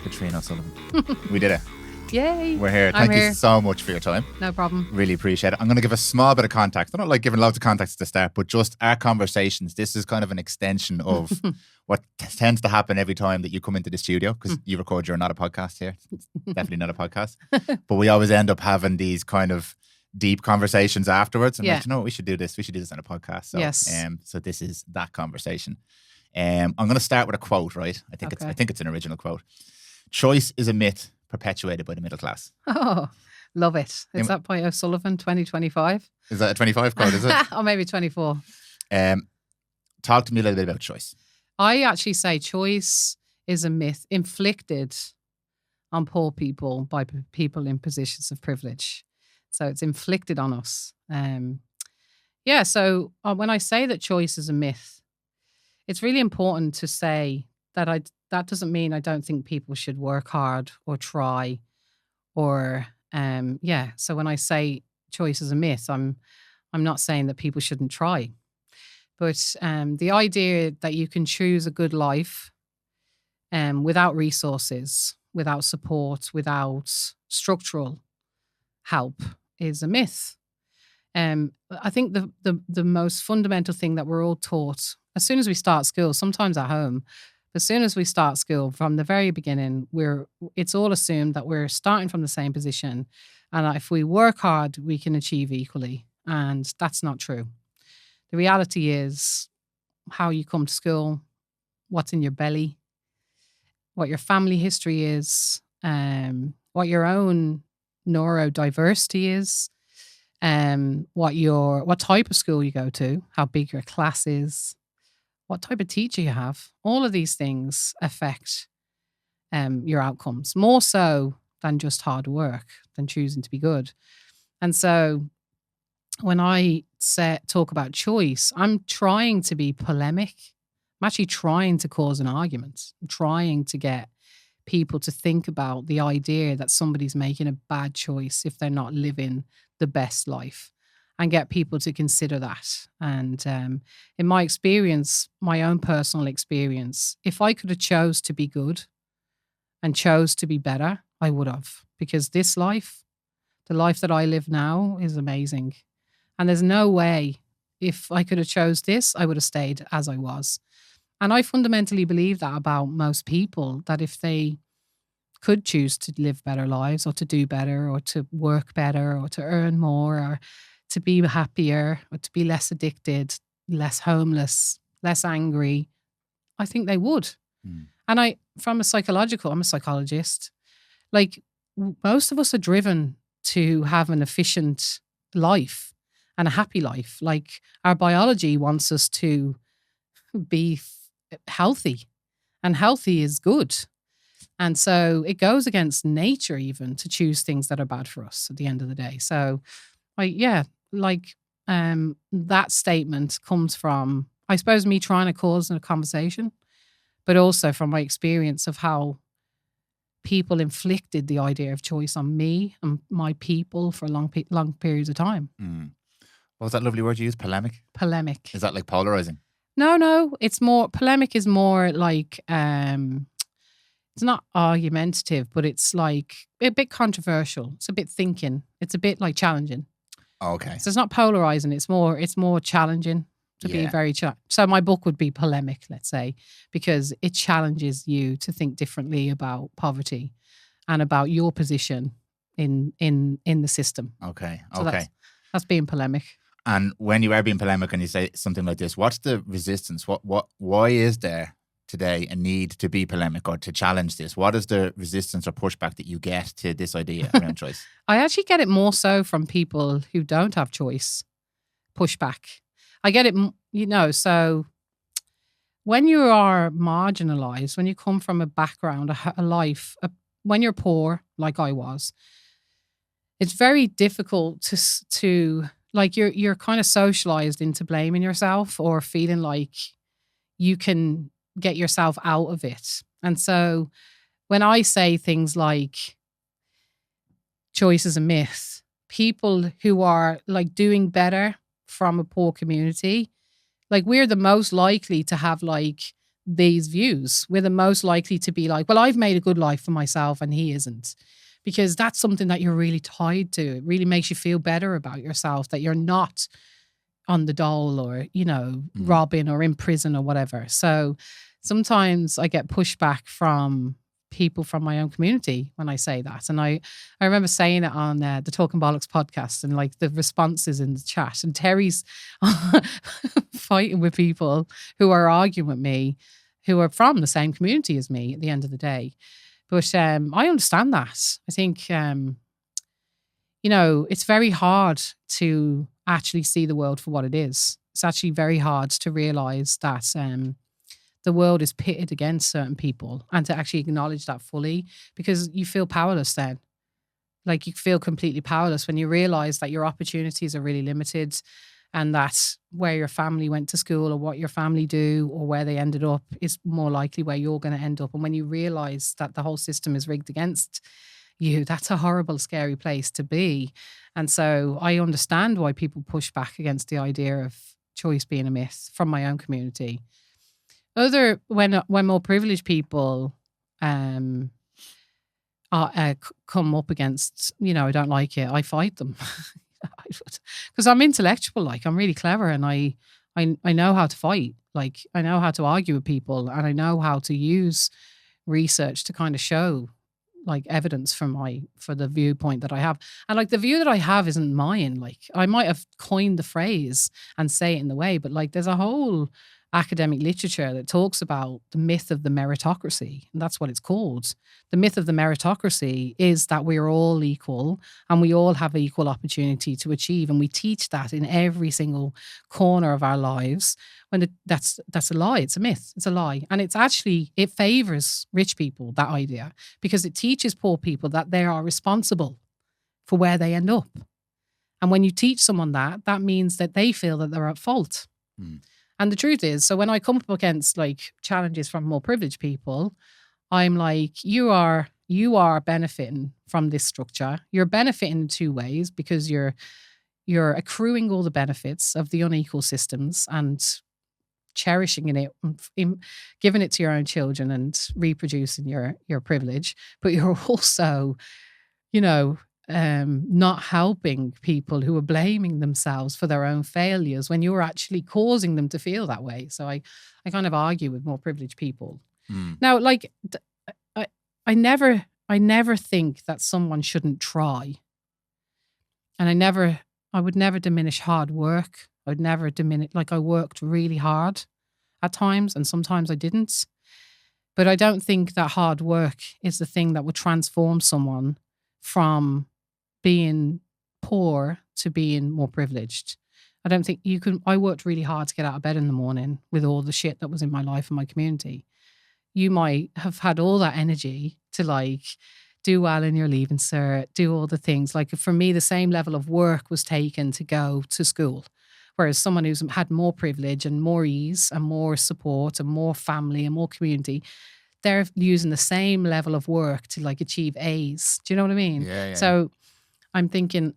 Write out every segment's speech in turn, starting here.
Katriona O'Sullivan. We did it. Yay. We're here. I'm Thank you here. so much for your time. No problem. Really appreciate it. I'm going to give a small bit of context. I don't like giving loads of context at the start, but just our conversations. This is kind of an extension of what tends to happen every time that you come into the studio, because you record, you're not a podcast here. It's definitely not a podcast. But we always end up having these kind of deep conversations afterwards. And like, you know what, we should do this. We should do this on a podcast. So, Yes. So this is that conversation. I'm going to start with a quote, right? I think it's an original quote. Choice is a myth perpetuated by the middle class. Oh, love it. Is that by O'Sullivan 2025? Is that a 25 quote, is it? Or maybe 24. Talk to me a little bit about choice. I actually say choice is a myth inflicted on poor people by people in positions of privilege. So it's inflicted on us. So when I say that choice is a myth, it's really important to say that that doesn't mean I don't think people should work hard or try or, So when I say choice is a myth, I'm not saying that people shouldn't try. But the idea that you can choose a good life without resources, without support, without structural help is a myth. I think the most fundamental thing that we're all taught as soon as we start school, sometimes at home, as soon as we start school from the very beginning, it's all assumed that we're starting from the same position, and that if we work hard, we can achieve equally. And that's not true. The reality is how you come to school, what's in your belly, what your family history is, what your own neurodiversity is, what type of school you go to, how big your class is, what type of teacher you have. All of these things affect your outcomes more so than just hard work, than choosing to be good. And so when I talk about choice, I'm trying to be polemic. I'm actually trying to cause an argument. I'm trying to get people to think about the idea that somebody's making a bad choice if they're not living the best life, and get people to consider that. And in my experience, my own personal experience, if I could have chose to be good and chose to be better, I would have. Because this life, the life that I live now, is amazing. And there's no way, if I could have chose this, I would have stayed as I was. And I fundamentally believe that about most people, that if they could choose to live better lives or to do better or to work better or to earn more or to be happier or to be less addicted, less homeless, less angry, I think they would. And I'm a psychologist. Like, most of us are driven to have an efficient life and a happy life. Like, our biology wants us to be healthy, and healthy is good. And so it goes against nature even to choose things that are bad for us at the end of the day. So that statement comes from, I suppose, me trying to cause a conversation, but also from my experience of how people inflicted the idea of choice on me and my people for long periods of time. What was that lovely word you used? Polemic? Polemic. Is that like polarizing? No. It's more, polemic is more like, it's not argumentative, but it's like a bit controversial. It's a bit thinking. It's a bit like challenging. Okay. So it's not polarizing. It's more challenging to be very. So my book would be polemic, let's say, because it challenges you to think differently about poverty and about your position in the system. Okay. So that's being polemic. And when you are being polemic and you say something like this, what's the resistance? Why is there today a need to be polemic or to challenge this? What is the resistance or pushback that you get to this idea around choice? I actually get it more so from people who don't have choice. Pushback. I get it, so when you are marginalized, when you come from a background, a life, when you're poor, like I was, it's very difficult to like, you're kind of socialized into blaming yourself or feeling like you can get yourself out of it. And so when I say things like choice is a myth, people who are like doing better from a poor community, like, we're the most likely to have like these views. We're the most likely to be like, well, I've made a good life for myself and he isn't. Because that's something that you're really tied to. It really makes you feel better about yourself, that you're not on the dole or, robbing or in prison or whatever. So sometimes I get pushback from people from my own community when I say that. And I remember saying it on the Talking Bollocks podcast, and like the responses in the chat, and Terry's fighting with people who are arguing with me, who are from the same community as me at the end of the day. But I understand that. I think, it's very hard to actually see the world for what it is. It's actually very hard to realize that the world is pitted against certain people, and to actually acknowledge that fully, because you feel powerless then. Like, you feel completely powerless when you realize that your opportunities are really limited, and that where your family went to school or what your family do or where they ended up is more likely where you're going to end up. And when you realize that the whole system is rigged against you, that's a horrible, scary place to be. And so I understand why people push back against the idea of choice being a myth from my own community. When more privileged people come up against, I don't like it, I fight them. Because I'm intellectual, like I'm really clever, and I know how to fight. Like, I know how to argue with people, and I know how to use research to kind of show like evidence for the viewpoint that I have. And like, the view that I have isn't mine. Like, I might have coined the phrase and say it in the way, but like, there's a whole academic literature that talks about the myth of the meritocracy, and that's what it's called. The myth of the meritocracy is that we're all equal and we all have equal opportunity to achieve, and we teach that in every single corner of our lives. When that's a lie. It's a myth. It's a lie. And it favors rich people, that idea, because it teaches poor people that they are responsible for where they end up. And when you teach someone that means that they feel that they're at fault. And the truth is, so when I come up against like challenges from more privileged people, I'm like, you are benefiting from this structure. You're benefiting in two ways, because you're accruing all the benefits of the unequal systems and cherishing in it, giving it to your own children and reproducing your privilege. But you're also, not helping people who are blaming themselves for their own failures when you're actually causing them to feel that way. So I kind of argue with more privileged people. Now, like, I never think that someone shouldn't try. And I would never diminish hard work. I would never diminish, like, I worked really hard at times, and sometimes I didn't. But I don't think that hard work is the thing that would transform someone from being poor to being more privileged. I don't think you can. I worked really hard to get out of bed in the morning with all the shit that was in my life and my community. You might have had all that energy to like do well in your leaving cert, do all the things. Like, for me, the same level of work was taken to go to school. Whereas someone who's had more privilege and more ease and more support and more family and more community, they're using the same level of work to like achieve A's. Do you know what I mean? Yeah. So I'm thinking,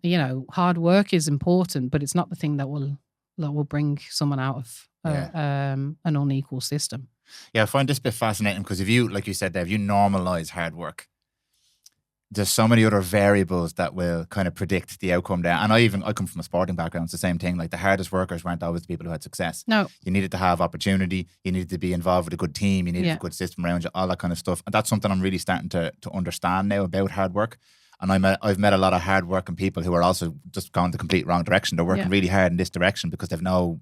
hard work is important, but it's not the thing that will bring someone out of an unequal system. Yeah, I find this a bit fascinating because if you, like you said, Dave, you normalize hard work, there's so many other variables that will kind of predict the outcome there. And I come from a sporting background. It's the same thing. Like, the hardest workers weren't always the people who had success. No. You needed to have opportunity. You needed to be involved with a good team. You needed a good system around you, all that kind of stuff. And that's something I'm really starting to understand now about hard work. And I've met a lot of hard-working people who are also just going the complete wrong direction. They're working really hard in this direction because they've no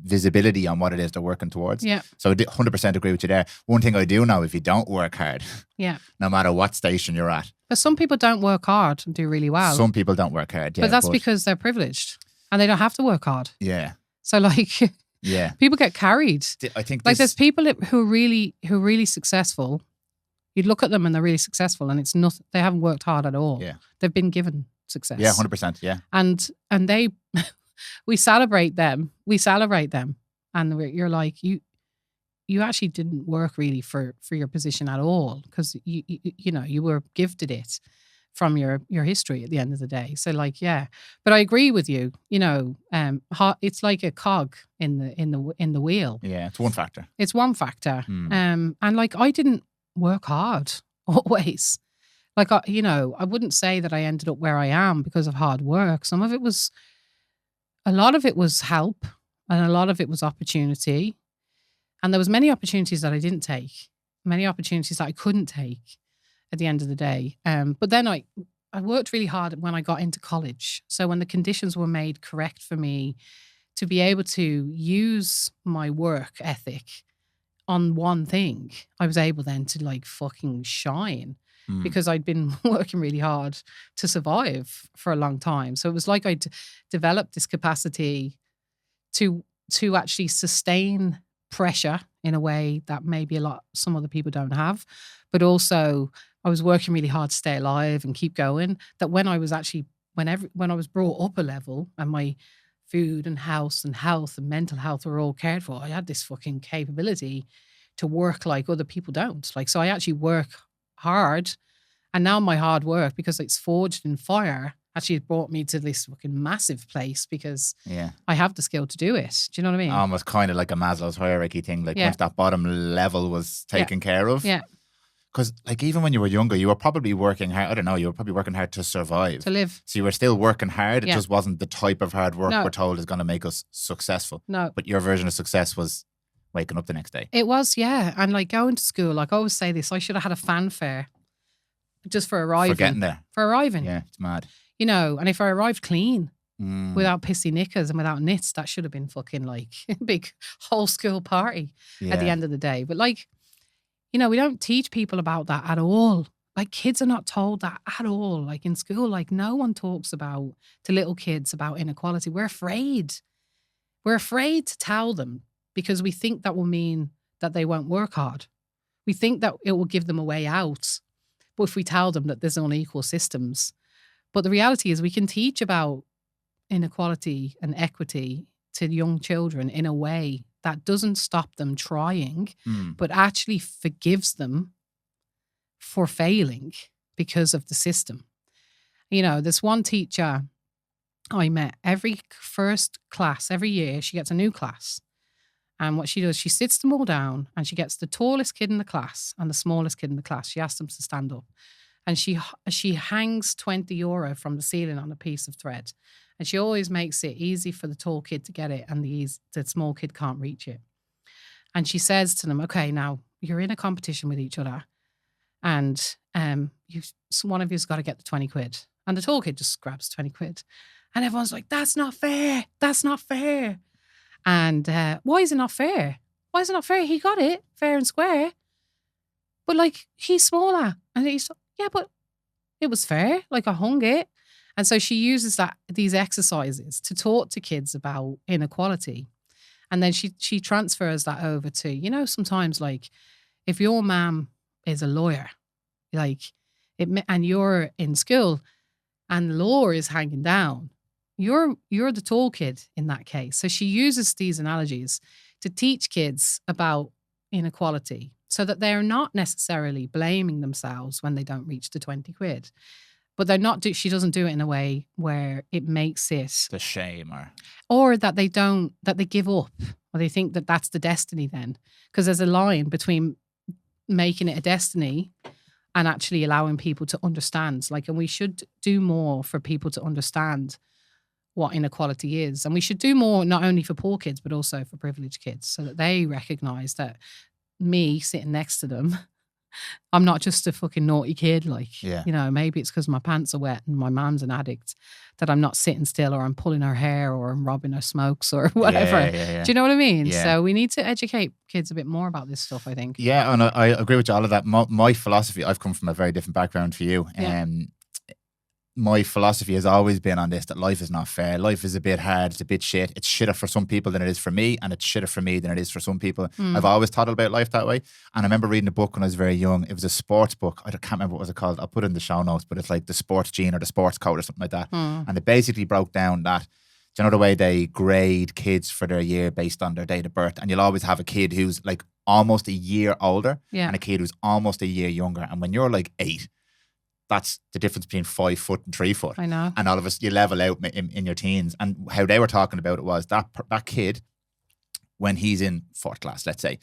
visibility on what it is they're working towards. Yeah. So I 100% agree with you there. One thing I do know, if you don't work hard, no matter what station you're at. But some people don't work hard and do really well. Some people don't work hard, But that's because they're privileged and they don't have to work hard. Yeah. So like, people get carried. I think like there's people who are really successful. You'd look at them and they're really successful, and it's nothing. They haven't worked hard at all. Yeah. They've been given success. Yeah, 100%. Yeah. And they, we celebrate them. And you're like, you actually didn't work really for your position at all, because you were gifted it. from your history at the end of the day. So like, yeah, but I agree with you. It's like a cog in the wheel. Yeah, it's one factor. It's one factor. And like, I didn't work hard always. Like, I wouldn't say that I ended up where I am because of hard work. A lot of it was help, and a lot of it was opportunity. And there was many opportunities that I didn't take, many opportunities that I couldn't take at the end of the day. But then I worked really hard when I got into college. So when the conditions were made correct for me to be able to use my work ethic on one thing, I was able then to like fucking shine because I'd been working really hard to survive for a long time. So it was like I'd developed this capacity to actually sustain pressure in a way that maybe some other people don't have. But also I was working really hard to stay alive and keep going. That when I was actually, when I was brought up a level and my food and house and health and mental health were all cared for, I had this fucking capability to work like other people don't. Like, so I actually work hard. And now my hard work, because it's forged in fire, actually has brought me to this fucking massive place because I have the skill to do it. Do you know what I mean? Almost kind of like a Maslow's hierarchy thing. Like once that bottom level was taken care of. Yeah. Because like even when you were younger, you were probably working hard. I don't know. You were probably working hard to survive. To live. So you were still working hard. It just wasn't the type of hard work we're told is going to make us successful. No. But your version of success was waking up the next day. It was, yeah. And like going to school, like I always say this, I should have had a fanfare just for arriving. For getting there. For arriving. Yeah, it's mad. And if I arrived clean, without pissy knickers and without knits, that should have been fucking like a big whole school party at the end of the day. But like, we don't teach people about that at all. Like kids are not told that at all. Like in school, like no one talks to little kids about inequality. We're afraid. We're afraid to tell them because we think that will mean that they won't work hard. We think that it will give them a way out. But if we tell them that there's unequal systems. But the reality is we can teach about inequality and equity to young children in a way that doesn't stop them trying, but actually forgives them for failing because of the system. There's one teacher I met every first class, every year, she gets a new class. And what she does, she sits them all down and she gets the tallest kid in the class and the smallest kid in the class. She asks them to stand up. And she hangs €20 from the ceiling on a piece of thread. And she always makes it easy for the tall kid to get it and the small kid can't reach it. And she says to them, okay, now you're in a competition with each other and one of you's got to get the 20 quid. And the tall kid just grabs 20 quid. And everyone's like, that's not fair. That's not fair. And why is it not fair? Why is it not fair? He got it fair and square. But like, he's smaller. And he's, yeah, but it was fair. Like I hung it. And so she uses these exercises to talk to kids about inequality. And then she transfers that over to, sometimes like if your mom is a lawyer, like and you're in school and law is hanging down, you're the tall kid in that case. So she uses these analogies to teach kids about inequality so that they're not necessarily blaming themselves when they don't reach the 20 quid. But she doesn't do it in a way where it makes it the shame or that they give up or they think that that's the destiny then. Because there's a line between making it a destiny and actually allowing people to understand. And we should do more for people to understand what inequality is. And we should do more not only for poor kids, but also for privileged kids so that they recognize that me sitting next to them, I'm not just a fucking naughty kid. Maybe it's because my pants are wet and my mum's an addict that I'm not sitting still or I'm pulling her hair or I'm robbing her smokes or whatever. Yeah. Do you know what I mean? Yeah. So we need to educate kids a bit more about this stuff, I think. Yeah, and I agree with you all of that. My philosophy, I've come from a very different background for you. Yeah. My philosophy has always been on this, that life is not fair. Life is a bit hard. It's a bit shit. It's shitter for some people than it is for me. And it's shitter for me than it is for some people. I've always thought about life that way. And I remember reading a book when I was very young. It was a sports book. I can't remember what it was called. I'll put it in the show notes. But it's like the sports gene or the sports code or something like that. And it basically broke down that, do you know the way they grade kids for their year based on their date of birth? And you'll always have a kid who's like almost a year older and a kid who's almost a year younger. And when you're like 8, that's the difference between 5 foot and 3 foot. I know. And all of us, you level out in your teens. And how they were talking about it was that kid, when he's in 4th class, let's say,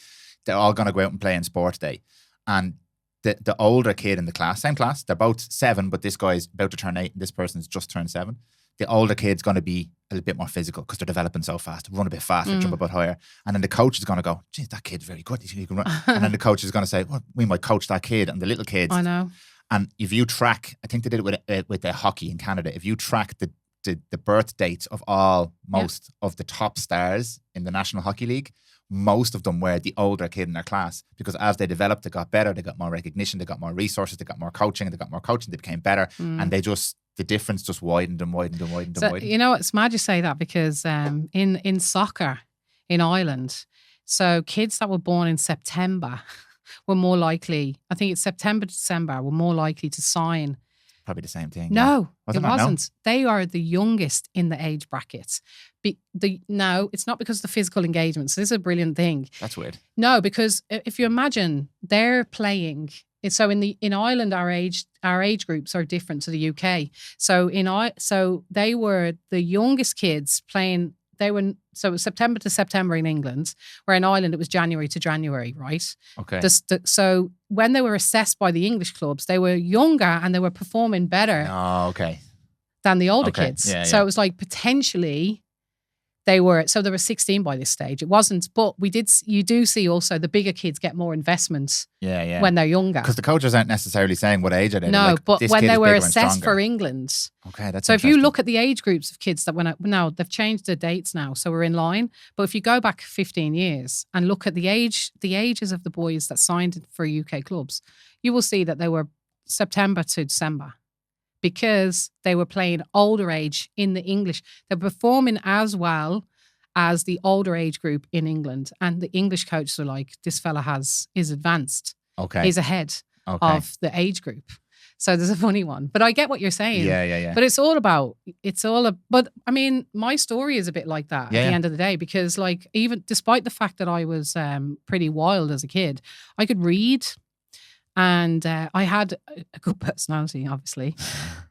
they're all going to go out and play in sports day. And the older kid in the class, same class, they're both 7, but this guy's about to turn 8 and this person's just turned 7. The older kid's going to be a little bit more physical because they're developing so fast, run a bit faster, jump a bit higher. And then the coach is going to go, geez, that kid's very good. He can run. And then the coach is going to say, well, we might coach that kid. And the little kids. I know. And if you track, I think they did it with the hockey in Canada, if you track the birth dates of most of the top stars in the National Hockey League, most of them were the older kid in their class, because as they developed, they got better, they got more recognition, they got more resources, they got more coaching, they became better. And the difference just widened and widened and widened and widened. You know, it's mad you say that, because in soccer in Ireland, so kids that were born in September were more likely, I think it's September to December, were more likely to sign. Probably the same thing. No, yeah. it wasn't. No? They are the youngest in the age bracket. No, it's not because of the physical engagement. So this is a brilliant thing. That's weird. No, because if you imagine they're playing, so in Ireland, our age groups are different to the UK. So they were the youngest kids playing. So it was September to September in England, where in Ireland it was January to January, right? Okay. So when they were assessed by the English clubs, they were younger and they were performing better than the older kids. Yeah, so it was like potentially there were 16 by this stage. It wasn't, but you do see also the bigger kids get more investment when they're younger. Because the coaches aren't necessarily saying what age are they. No, like, but when they were assessed for England. Okay, that's so if you look at the age groups of kids that now they've changed the dates now, so we're in line. But if you go back 15 years and look at the ages of the boys that signed for UK clubs, you will see that they were September to December, because they were playing older age in the English. They're performing as well as the older age group in England. And the English coaches are like, this fella is advanced. Okay. He's ahead of the age group. So there's a funny one. But I get what you're saying. Yeah. But but I mean, my story is a bit like that at the end of the day, because like, even despite the fact that I was pretty wild as a kid, I could read. And I had a good personality, obviously.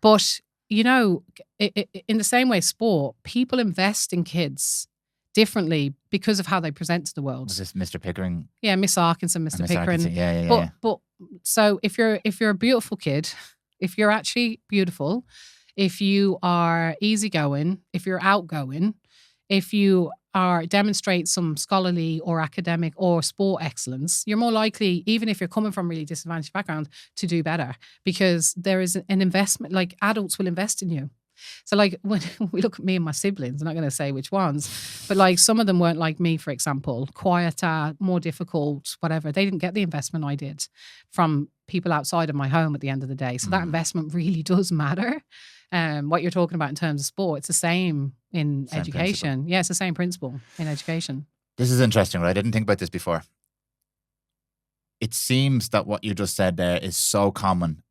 But, you know, in the same way, sport, people invest in kids differently because of how they present to the world. Was this Mr. Pickering? Yeah, Miss Arkinson, Mr. Pickering. Yeah. But so if you're a beautiful kid, if you're actually beautiful, if you are easygoing, if you're outgoing, if you demonstrate some scholarly or academic or sport excellence, you're more likely, even if you're coming from a really disadvantaged background, to do better, because there is an investment, like adults will invest in you. So like when we look at me and my siblings, I'm not going to say which ones, but like some of them weren't like me, for example, quieter, more difficult, whatever. They didn't get the investment I did from people outside of my home at the end of the day. So that investment really does matter. What you're talking about in terms of sport, it's the same in education. Principle. Yeah, it's the same principle in education. This is interesting, right? I didn't think about this before. It seems that what you just said there is so common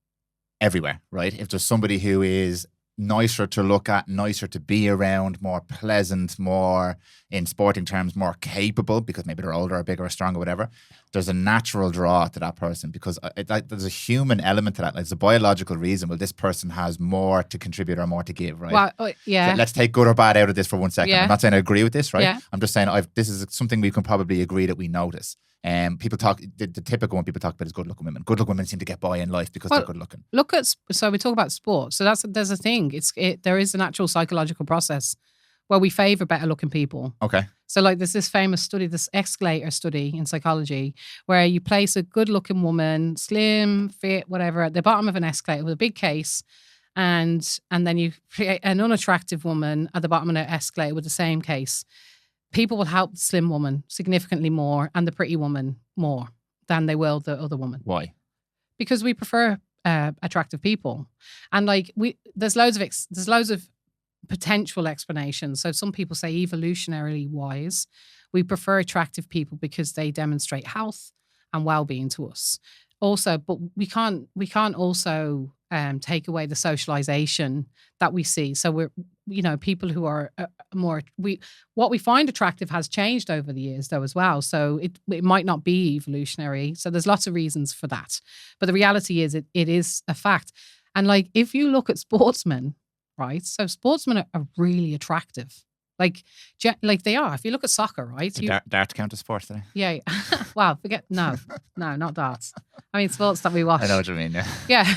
everywhere, right? If there's somebody who is nicer to look at, nicer to be around, more pleasant, more, in sporting terms, more capable, because maybe they're older or bigger or stronger, whatever, there's a natural draw to that person, because there's a human element to that. Like, there's a biological reason. Well, this person has more to contribute or more to give, right? Well, yeah. So let's take good or bad out of this for 1 second. Yeah. I'm not saying I agree with this, right? Yeah. I'm just saying this is something we can probably agree that we notice. People talk, the typical one people talk about is good looking women. Good looking women seem to get by in life because they're good looking. So we talk about sport. So there's a thing. There is an actual psychological process where we favor better looking people. Okay. So like there's this famous study, this escalator study in psychology, where you place a good looking woman, slim, fit, whatever, at the bottom of an escalator with a big case. And then you create an unattractive woman at the bottom of an escalator with the same case. People will help the slim woman significantly more and the pretty woman more than they will the other woman. Why? Because we prefer attractive people, and like there's loads of potential explanations. So some people say evolutionarily wise, we prefer attractive people because they demonstrate health and well-being to us. Also, but we can't also take away the socialization that we see. So we're, people who are what we find attractive has changed over the years though as well. So it might not be evolutionary. So there's lots of reasons for that. But the reality is it is a fact. And like, if you look at sportsmen, right? So sportsmen are really attractive. Like they are. If you look at soccer, right? Darts count as sports today? Yeah. Well, no, not darts. I mean, sports that we watch. I know what you mean, yeah. Yeah,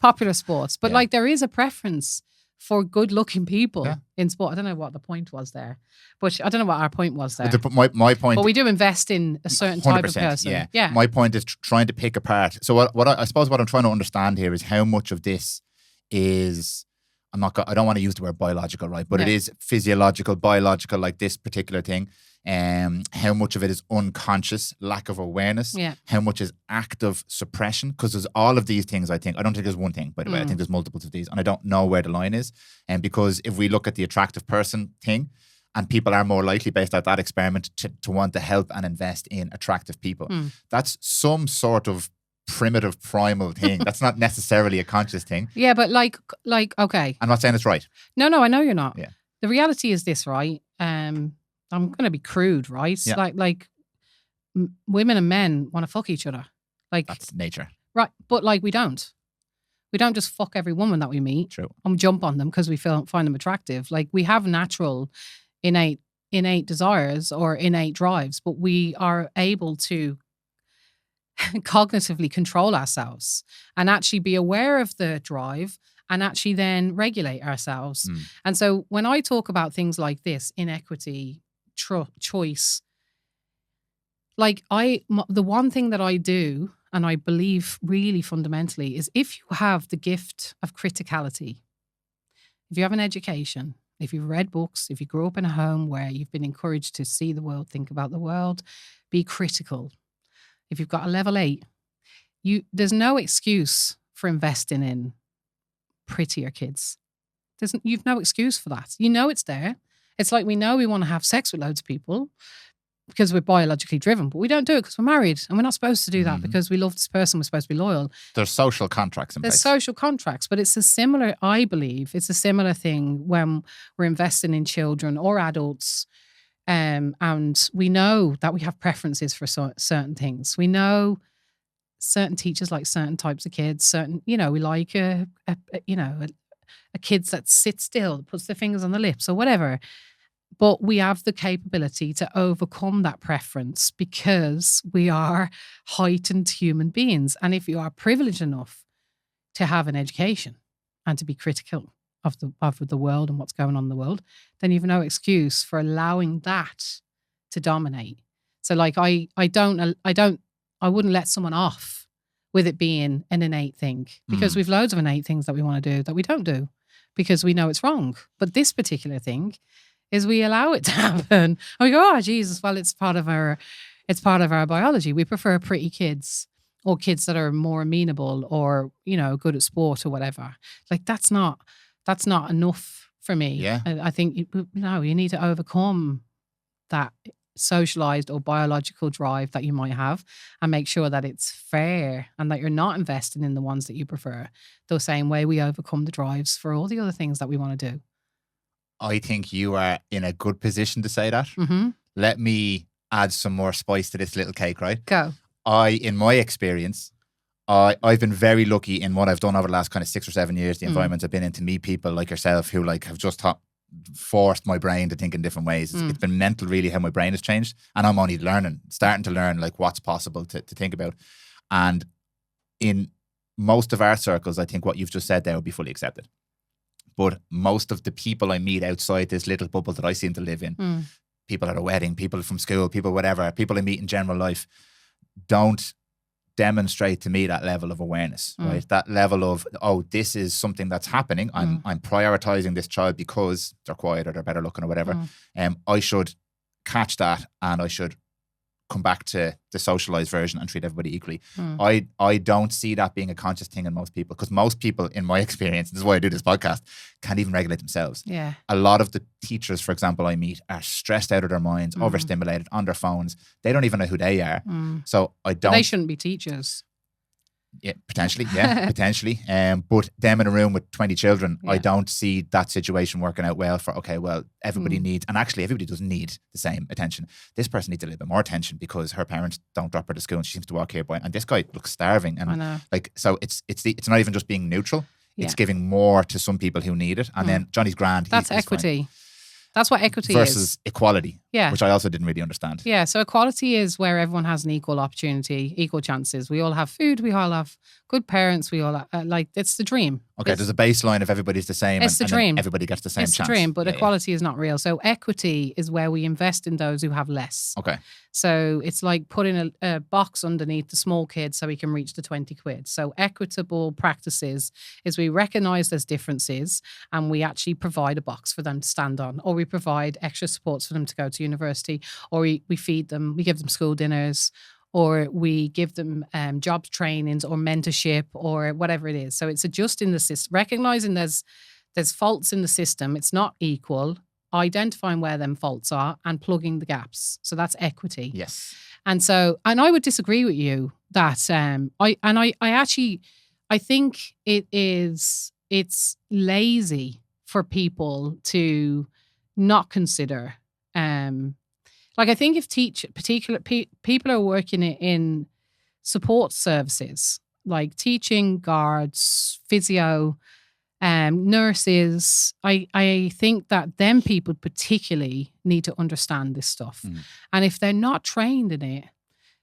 popular sports. But Yeah. like, there is a preference for good-looking people in sport. I don't know what the point was there, but I don't know what our point was there. My point. But we do invest in a certain type of person. Yeah. My point is trying to pick apart. So what I suppose what I'm trying to understand here is how much of this is. I don't want to use the word biological, right? But it is physiological, biological, like this particular thing. How much of it is unconscious, lack of awareness? Yeah. How much is active suppression? Because there's all of these things, I think. I don't think there's one thing, by the way. I think there's multiples of these. And I don't know where the line is. And because if we look at the attractive person thing, and people are more likely, based on that experiment, to want to help and invest in attractive people. That's some sort of primitive primal thing. That's not necessarily a conscious thing. Yeah, but like, okay. I'm not saying it's right. No, I know you're not. Yeah. The reality is this, right? I'm going to be crude, right? Yeah. Like women and men want to fuck each other. Like, that's nature. Right. But like, we don't just fuck every woman that we meet. True. And jump on them because we find them attractive. Like, we have natural, innate desires or innate drives, but we are able to cognitively control ourselves and actually be aware of the drive and actually then regulate ourselves. And so when I talk about things like this, inequity, choice, like the one thing that I do, and I believe really fundamentally, is if you have the gift of criticality, if you have an education, if you've read books, if you grew up in a home where you've been encouraged to see the world, think about the world, be critical. If you've got a level 8, there's no excuse for investing in prettier kids. You've no excuse for that. You know it's there. It's like we know we want to have sex with loads of people because we're biologically driven, but we don't do it because we're married, and we're not supposed to do that because we love this person. We're supposed to be loyal. There's social contracts in place. There's social contracts, but I believe it's a similar thing when we're investing in children or adults. And we know that we have preferences for certain things. We know certain teachers like certain types of kids. We like a kid that sits still, that puts their fingers on the lips or whatever. But we have the capability to overcome that preference because we are heightened human beings. And if you are privileged enough to have an education and to be critical of the world and what's going on in the world, then you've no excuse for allowing that to dominate. So like I wouldn't let someone off with it being an innate thing, because we've loads of innate things that we want to do that we don't do because we know it's wrong. But this particular thing is we allow it to happen. And we go, oh Jesus, well, it's part of our biology. We prefer pretty kids or kids that are more amenable or, good at sport or whatever. Like that's not enough for me. Yeah. I think you need to overcome that socialized or biological drive that you might have and make sure that it's fair and that you're not investing in the ones that you prefer, the same way we overcome the drives for all the other things that we want to do. I think you are in a good position to say that. Let me add some more spice to this little cake, right? Go. In my experience, I've been very lucky in what I've done over the last kind of 6 or 7 years, the environments I've been in, to meet people like yourself who like have just forced my brain to think in different ways. It's been mental really how my brain has changed, and I'm only starting to learn like what's possible to think about. And in most of our circles, I think what you've just said there would be fully accepted. But most of the people I meet outside this little bubble that I seem to live in, people at a wedding, people from school, people whatever, people I meet in general life, don't demonstrate to me that level of awareness, right? That level of, oh, this is something that's happening. I'm prioritizing this child because they're quiet or they're better looking or whatever. I should catch that and I should come back to the socialized version and treat everybody equally. I don't see that being a conscious thing in most people, because most people, in my experience, this is why I do this podcast, can't even regulate themselves. Yeah. A lot of the teachers, for example, I meet are stressed out of their minds, overstimulated, on their phones. They don't even know who they are. So I don't. But they shouldn't be teachers. Yeah, potentially. But them in a room with 20 children, I don't see that situation working out well for, okay, well, everybody needs, and actually everybody doesn't need the same attention. This person needs a little bit more attention because her parents don't drop her to school and she seems to walk here by, and this guy looks starving. And I know. like, so it's not even just being neutral. It's giving more to some people who need it. And then Johnny's grand. That's equity. That's what equity is. Versus equality, Yeah. which I also didn't really understand. Yeah, so equality is where everyone has an equal opportunity, equal chances. We all have food, we all have good parents, we all have, it's the dream. Okay, there's a baseline if everybody's the same it's the and dream. Then everybody gets the same it's chance. It's the dream, but equality is not real. So equity is where we invest in those who have less. Okay. So it's like putting a box underneath the small kid so he can reach the 20 quid. So equitable practices is we recognise there's differences and we actually provide a box for them to stand on, or we provide extra supports for them to go to university, or we feed them, we give them school dinners, or we give them job trainings or mentorship or whatever it is. So it's adjusting the system, recognising there's faults in the system. It's not equal. Identifying where them faults are and plugging the gaps. So that's equity. Yes. And I would disagree with you that I think it's lazy for people to not consider. I think if people are working in support services like teaching, guards, physio, nurses, I think that them people particularly need to understand this stuff. And if they're not trained in it,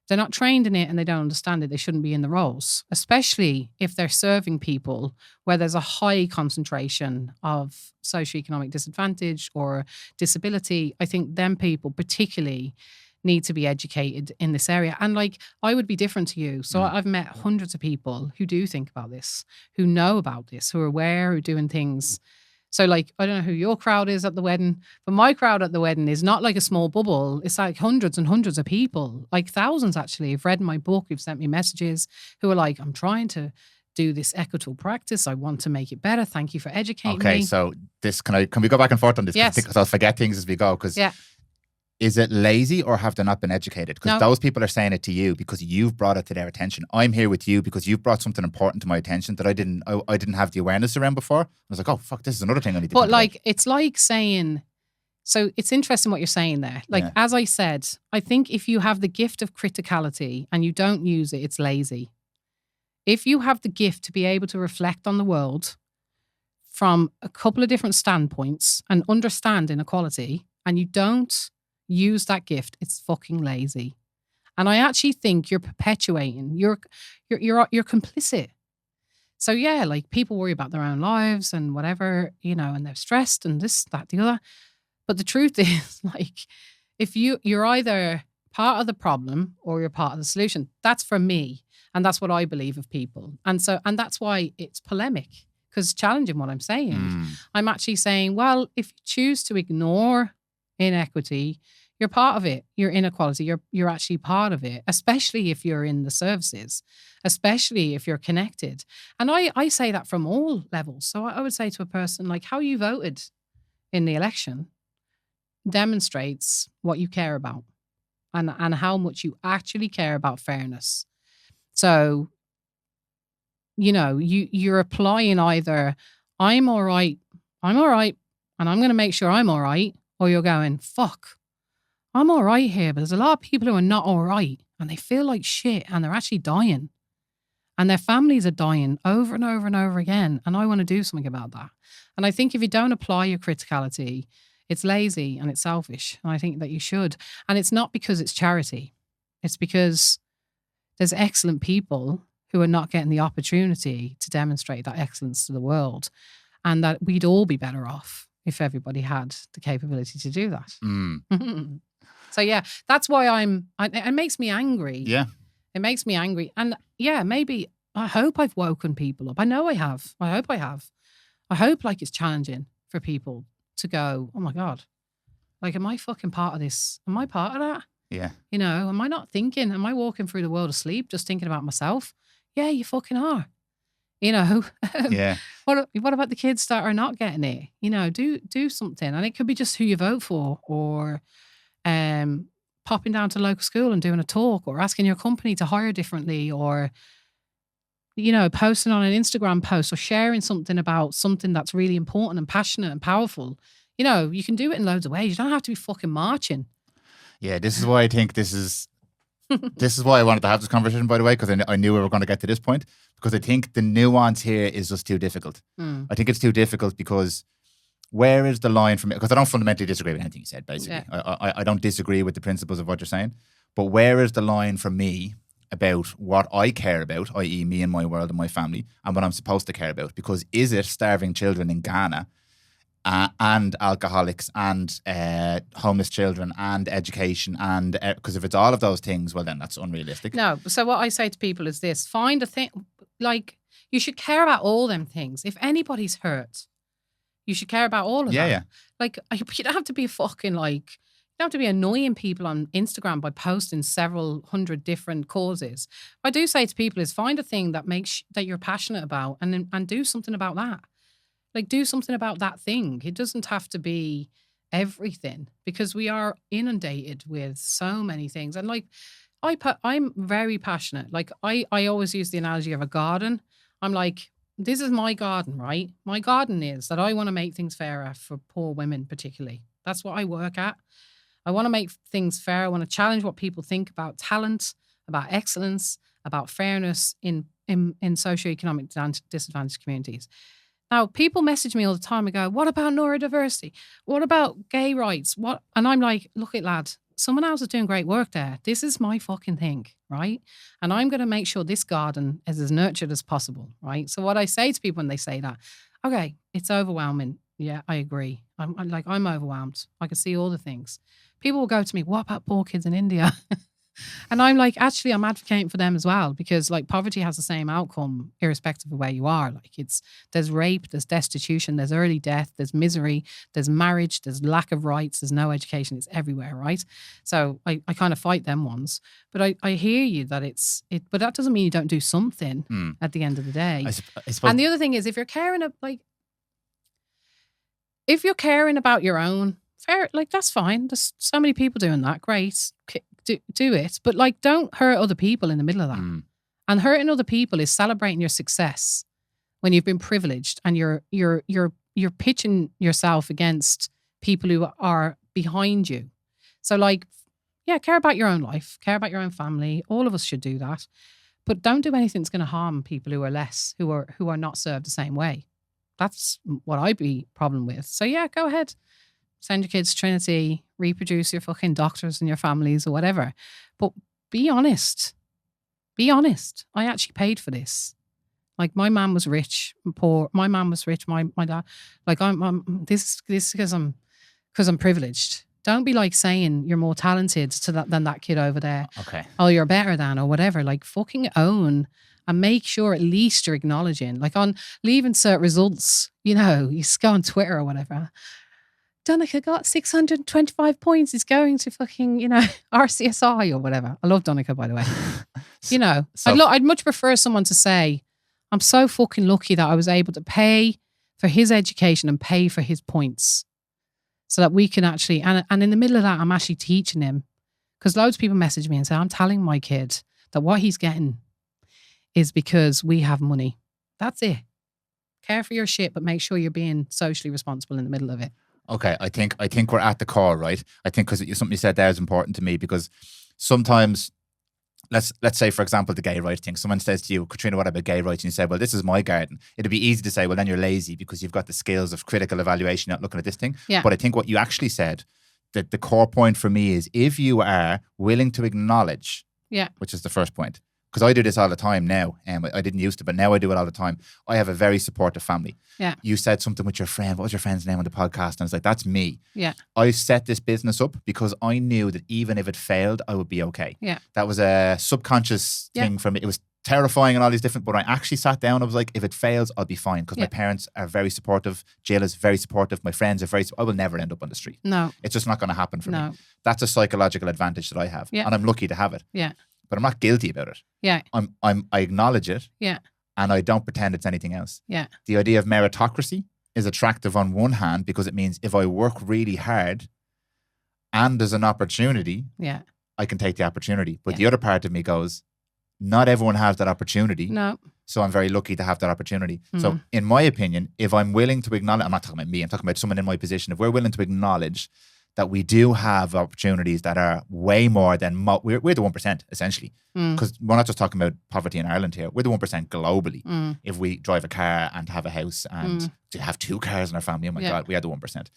and they don't understand it, they shouldn't be in the roles, especially if they're serving people where there's a high concentration of socioeconomic disadvantage or disability. I think them people particularly need to be educated in this area. And I would be different to you. So I've met hundreds of people who do think about this, who know about this, who are aware, who are doing things. So I don't know who your crowd is at the wedding, but my crowd at the wedding is not like a small bubble. It's like hundreds and hundreds of people, like thousands actually, have read my book, who've sent me messages, who are like, I'm trying to do this equitable practice. I want to make it better. Thank you for educating me. Okay, so this, can we go back and forth on this? Yes. Because I'll forget things as we go. Because is it lazy or have they not been educated? Because those people are saying it to you because you've brought it to their attention. I'm here with you because you've brought something important to my attention that I didn't have the awareness around before. I was like, oh, fuck, this is another thing I need to think about. It's like saying, so it's interesting what you're saying there. As I said, I think if you have the gift of criticality and you don't use it, it's lazy. If you have the gift to be able to reflect on the world from a couple of different standpoints and understand inequality, and you don't use that gift, it's fucking lazy. And I actually think you're perpetuating, you're complicit. So people worry about their own lives and whatever, and they're stressed and this, that, the other. But the truth is, if you're either part of the problem or you're part of the solution. That's for me. And that's what I believe of people. And that's why it's polemic, because it's challenging what I'm saying. I'm actually saying, well, if you choose to ignore inequity, you're part of it. Your inequality, you're actually part of it, especially if you're in the services, especially if you're connected. And I say that from all levels. So I would say to a person, how you voted in the election demonstrates what you care about and how much you actually care about fairness. So, you're applying either I'm all right, and I'm going to make sure I'm all right, or you're going, fuck, I'm all right here, but there's a lot of people who are not all right and they feel like shit and they're actually dying and their families are dying over and over and over again. And I want to do something about that. And I think if you don't apply your criticality, it's lazy and it's selfish. And I think that you should. And it's not because it's charity. It's because there's excellent people who are not getting the opportunity to demonstrate that excellence to the world, and that we'd all be better off if everybody had the capability to do that. So that's why it makes me angry. Yeah. It makes me angry. And maybe I hope I've woken people up. I know I have. I hope I have. I hope it's challenging for people to go, oh my God, am I fucking part of this? Am I part of that? Yeah. Am I not thinking? Am I walking through the world asleep just thinking about myself? Yeah, you fucking are. Yeah. What about the kids that are not getting it? Do something. And it could be just who you vote for, or popping down to local school and doing a talk, or asking your company to hire differently, or posting on an Instagram post, or sharing something about something that's really important and passionate and powerful. You can do it in loads of ways. You don't have to be fucking marching. Yeah, this is why I think this is This is why I wanted to have this conversation, by the way, because I knew we were going to get to this point, because I think the nuance here is just too difficult. I think it's too difficult because where is the line from it? Because I don't fundamentally disagree with anything you said, basically. Yeah. I don't disagree with the principles of what you're saying, but where is the line for me about what I care about, i.e. me and my world and my family, and what I'm supposed to care about? Because is it starving children in Ghana and alcoholics and homeless children and education? And because if it's all of those things, well, then that's unrealistic. No. So what I say to people is this: find a thing, like you should care about all them things. If anybody's hurt, you should care about all of them. Yeah. Like you don't have to be fucking like. You don't have to be annoying people on Instagram by posting several hundred different causes. What I do say to people is find a thing that that you're passionate about and do something about that. Like do something about that thing. It doesn't have to be everything because we are inundated with so many things. And like I'm very passionate. Like I always use the analogy of a garden. I'm like, this is my garden, right? My garden is that I want to make things fairer for poor women particularly. That's what I work at. I want to make things fair. I want to challenge what people think about talent, about excellence, about fairness in socioeconomic disadvantaged communities. Now, people message me all the time and go, what about neurodiversity? What about gay rights? What? And I'm like, look it, lad, someone else is doing great work there. This is my fucking thing, right? And I'm going to make sure this garden is as nurtured as possible, right? So what I say to people when they say that, okay, it's overwhelming. Yeah, I agree. I'm overwhelmed. I can see all the things. People will go to me, what about poor kids in India? And I'm like, actually, I'm advocating for them as well because like poverty has the same outcome irrespective of where you are. Like there's rape, there's destitution, there's early death, there's misery, there's marriage, there's lack of rights, there's no education. It's everywhere, right? So I kind of fight them ones. But I hear you that but that doesn't mean you don't do something at the end of the day. I suppose. And the other thing is if you're caring about your own, fair, like that's fine. There's so many people doing that. Great. Do it. But like don't hurt other people in the middle of that. And hurting other people is celebrating your success when you've been privileged and you're pitching yourself against people who are behind you. So like, yeah, care about your own life, care about your own family. All of us should do that. But don't do anything that's going to harm people who are less, who are not served the same way. That's what I'd be problem with. So yeah, go ahead. Send your kids to Trinity, reproduce your fucking doctors and your families or whatever. But be honest. Be honest. I actually paid for this. Like my mum was rich and poor. My mum was rich. My dad. Like this because I'm privileged. Don't be like saying you're more talented than that kid over there. Okay. Oh, you're better than or whatever. Like fucking own and make sure at least you're acknowledging. Like on Leaving Cert results, you just go on Twitter or whatever. Donica got 625 points. He's going to fucking, RCSI or whatever. I love Donica, by the way. I'd much prefer someone to say, I'm so fucking lucky that I was able to pay for his education and pay for his points so that we can actually, and in the middle of that, I'm actually teaching him. Because loads of people message me and say, I'm telling my kid that what he's getting is because we have money. That's it. Care for your shit, but make sure you're being socially responsible in the middle of it. Okay, I think we're at the core, right? I think because something you said there is important to me because sometimes, let's say, for example, the gay rights thing. Someone says to you, Katrina, what about gay rights? And you say, well, this is my garden. It'd be easy to say, well, then you're lazy because you've got the skills of critical evaluation, not looking at this thing. Yeah. But I think what you actually said, that the core point for me is if you are willing to acknowledge, which is the first point. Because I do this all the time now. I didn't used to, but now I do it all the time. I have a very supportive family. Yeah. You said something with your friend. What was your friend's name on the podcast? And I was like, that's me. Yeah. I set this business up because I knew that even if it failed, I would be okay. Yeah. That was a subconscious thing for me. It was terrifying and all these different, but I actually sat down. I was like, if it fails, I'll be fine. Because my parents are very supportive. Jill is very supportive. My friends are I will never end up on the street. No. It's just not going to happen for me. That's a psychological advantage that I have. Yeah. And I'm lucky to have it. Yeah. But I'm not guilty about it. Yeah. I acknowledge it. Yeah. And I don't pretend it's anything else. Yeah. The idea of meritocracy is attractive on one hand because it means if I work really hard and there's an opportunity, I can take the opportunity. But the other part of me goes, not everyone has that opportunity. No. So I'm very lucky to have that opportunity. So in my opinion, if I'm willing to acknowledge, I'm not talking about me, I'm talking about someone in my position. If we're willing to acknowledge that we do have opportunities that are way more than we're the 1% essentially, because we're not just talking about poverty in Ireland here. We're the 1% globally. If we drive a car and have a house and to have 2 cars in our family, oh my God, we are the 1%.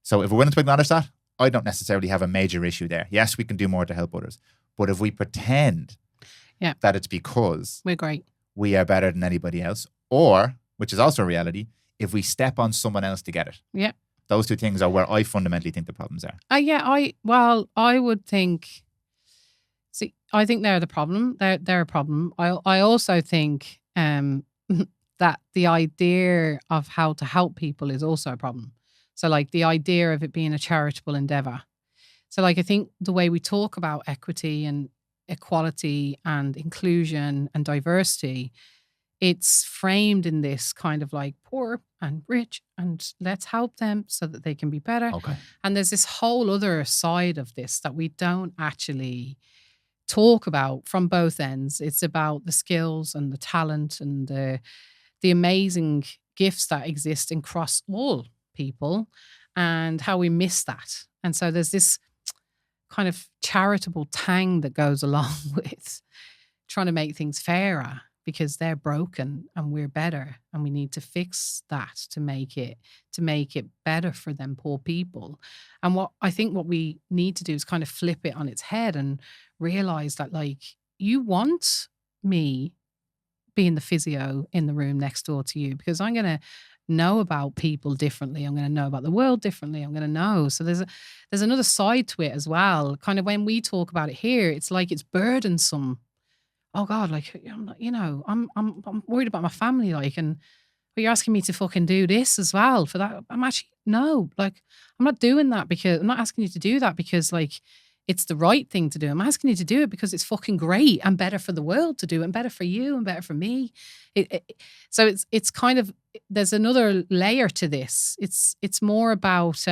So if we're willing to acknowledge that, I don't necessarily have a major issue there. Yes, we can do more to help others, but if we pretend that it's because we're great, we are better than anybody else, or, which is also a reality, if we step on someone else to get it. Yeah. Those 2 things are where I fundamentally think the problems are. I would think, I think they're the problem. They're a problem. I also think that the idea of how to help people is also a problem. So like the idea of it being a charitable endeavor. So like I think the way we talk about equity and equality and inclusion and diversity, it's framed in this kind of like poor and rich and let's help them so that they can be better. Okay. And there's this whole other side of this that we don't actually talk about from both ends. It's about the skills and the talent and the amazing gifts that exist across all people and how we miss that. And so there's this kind of charitable tang that goes along with trying to make things fairer, because they're broken and we're better, and we need to fix that to make it better for them poor people. And what we need to do is kind of flip it on its head and realize that, like, you want me being the physio in the room next door to you, because I'm going to know about people differently. I'm going to know about the world differently. I'm going to know. So there's another side to it as well. Kind of when we talk about it here, it's like it's burdensome. Oh God, like, I'm worried about my family, like, and but you're asking me to fucking do this as well for that. I'm actually, no, like, I'm not doing that because I'm not asking you to do that because like it's the right thing to do. I'm asking you to do it because it's fucking great and better for the world to do, and better for you and better for me. So it's kind of, there's another layer to this. It's more about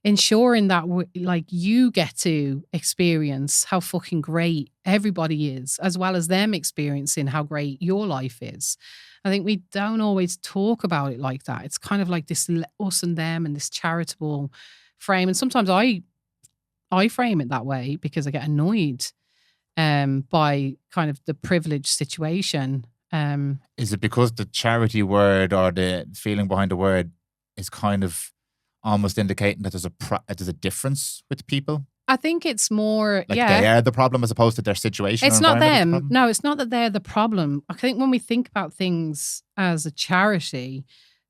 ensuring that like you get to experience how fucking great everybody is, as well as them experiencing how great your life is. I think we don't always talk about it like that. It's kind of like this us and them and this charitable frame. And sometimes I frame it that way because I get annoyed by kind of the privileged situation. Is it because the charity word or the feeling behind the word is kind of almost indicating that there's a difference with people? I think it's more, like they are the problem as opposed to their situation. It's not them. No, it's not that they're the problem. I think when we think about things as a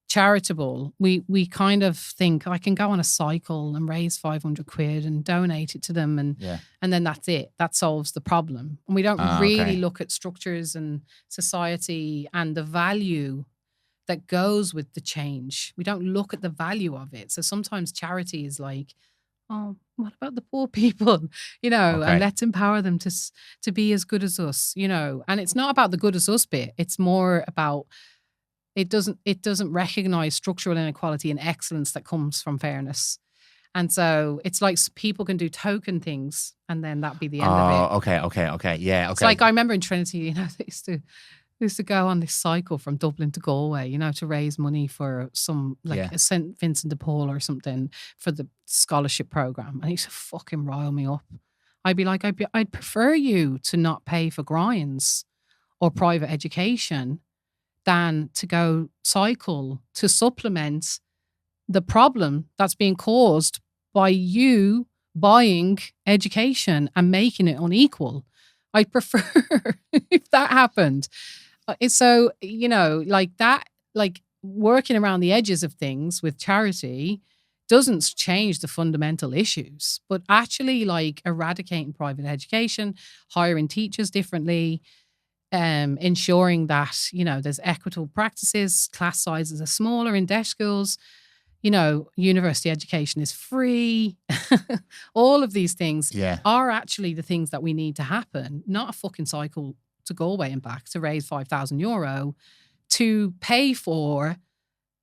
charitable, we kind of think, I can go on a cycle and raise 500 quid and donate it to them, and then that's it. That solves the problem. And we don't really look at structures and society and the value that goes with the change. We don't look at the value of it. So sometimes charity is like, oh, what about the poor people? And let's empower them to be as good as us, And it's not about the good as us bit. It's more about it doesn't recognize structural inequality and excellence that comes from fairness. And so it's like people can do token things and then that'd be the end of it. Okay. Yeah, okay. It's like I remember in Trinity, they used to go on this cycle from Dublin to Galway, to raise money for some, like St. Vincent de Paul or something for the scholarship program. And he used to fucking rile me up. I'd be like, I'd prefer you to not pay for grinds or private education than to go cycle to supplement the problem that's being caused by you buying education and making it unequal. I'd prefer if that happened. So, like that, like working around the edges of things with charity doesn't change the fundamental issues, but actually like eradicating private education, hiring teachers differently, ensuring that, there's equitable practices, class sizes are smaller in deaf schools, university education is free. All of these things are actually the things that we need to happen, not a fucking cycle to Galway and back to raise €5,000 to pay for